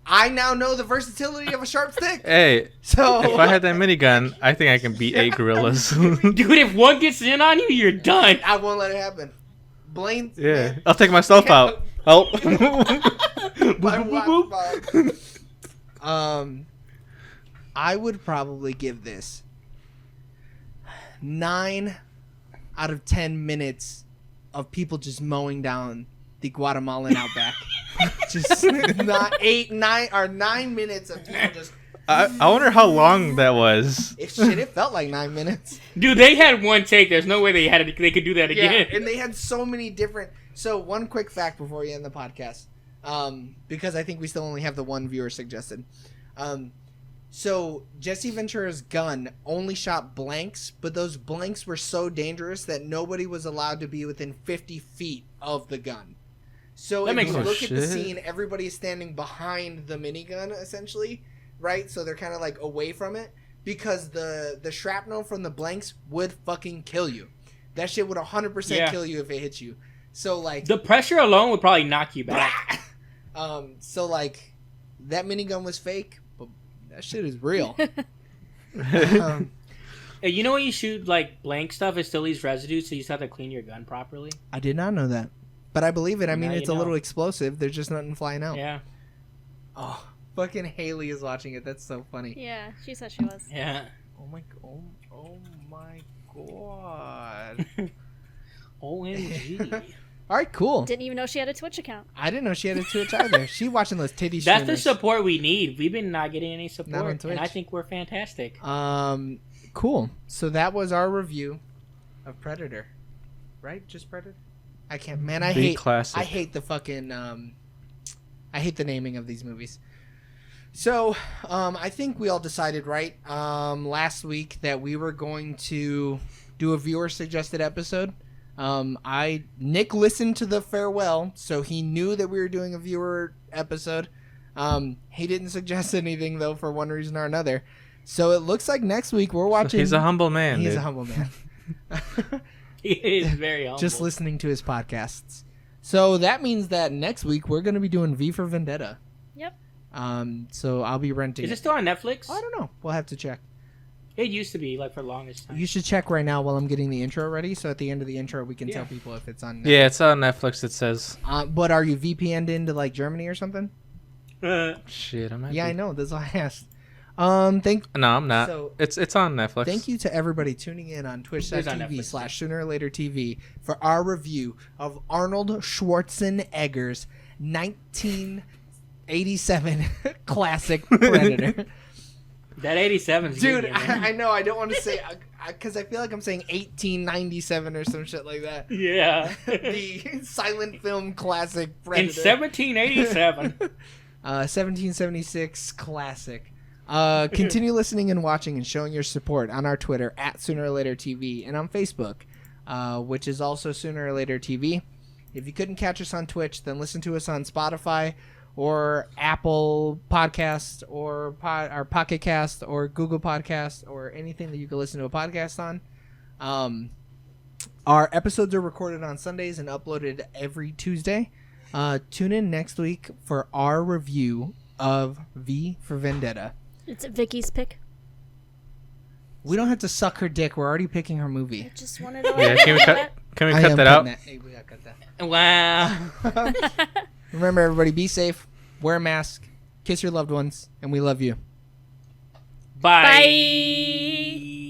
I now know the versatility of a sharp stick. Hey, So if I had that minigun, I think I can beat 8 gorillas. Dude, if one gets in on you, you're done. I won't let it happen. Blaine. Yeah, I'll take myself out. Oh. I would probably give this 9 out of 10 minutes of people just mowing down the Guatemalan outback. Just not 9 minutes of people just. I wonder how long that was. It felt like 9 minutes. Dude, they had one take. There's no way they could do that Yeah, again. and they had so many different. So one quick fact before we end the podcast, because I think we still only have the one viewer suggested. So Jesse Ventura's gun only shot blanks, but those blanks were so dangerous that nobody was allowed to be within 50 feet of the gun. So That if makes you sense. look at the Shit. scene, everybody is standing behind the minigun, essentially, right? So they're kind of like away from it. because the shrapnel from the blanks would fucking kill you. That shit would 100% kill you if it hit you. So like the pressure alone would probably knock you back. So like that minigun was fake, but that shit is real. You know when you shoot like blank stuff, it still leaves residue, so you just have to clean your gun properly. I did not know that, but I believe it. I mean, it's a little explosive. There's just nothing flying out. Yeah. Oh, fucking Haley is watching it. That's so funny. Yeah, she said she was. Yeah. Oh my god. OMG. All right, cool. Didn't even know she had a Twitch account. I didn't know she had a Twitch either. She watching those titty That's streamers. the support we need. We've been not getting any Not on support, Twitch. and I think we're fantastic. Cool. So that was our review of Predator. Right? Just Predator? I can't. Man, I hate the fucking I hate the naming of these movies. So, I think we all decided, right, last week that we were going to do a viewer suggested episode. Nick listened to the farewell, so he knew that we were doing a viewer episode. He didn't suggest anything though for one reason or another. So it looks like next week we're watching. So he's a humble man. He's a humble man. He is very humble. Just listening to his podcasts. So that means that next week we're going to be doing V for Vendetta. Yep. So I'll be renting. Is it still on Netflix? I don't know. We'll have to check. It used to be like for the longest time. You should check right now while I'm getting the intro ready. So at the end of the intro, we can tell people if it's on Netflix. Yeah, it's on Netflix. It says. But are you VPN'd into like Germany or something? Shit, I'm not. Yeah, I know. That's why I asked. No, I'm not. So, it's on Netflix. Thank you to everybody tuning in on twitch.tv/soonerorlatertv for our review of Arnold Schwarzenegger's 1987 classic Predator. That 87's Dude, I know. I don't want to say because I feel like I'm saying 1897 or some shit like that. Yeah. The silent film classic Predator. In 1787. 1776 classic. Continue listening and watching and showing your support on our Twitter @SoonerOrLaterTV and on Facebook, which is also Sooner or Later TV. If you couldn't catch us on Twitch, then listen to us on Spotify or Apple Podcast or Pocket Cast or Google Podcast or anything that you can listen to a podcast on. Our episodes are recorded on Sundays and uploaded every Tuesday. Tune in next week for our review of V for Vendetta. It's Vicky's pick. We don't have to suck her dick. We're already picking her movie. I just wanted to. Yeah, can we cut that out? Hey, we gotta cut that. Wow. Remember, everybody, be safe, wear a mask, kiss your loved ones, and we love you. Bye. Bye.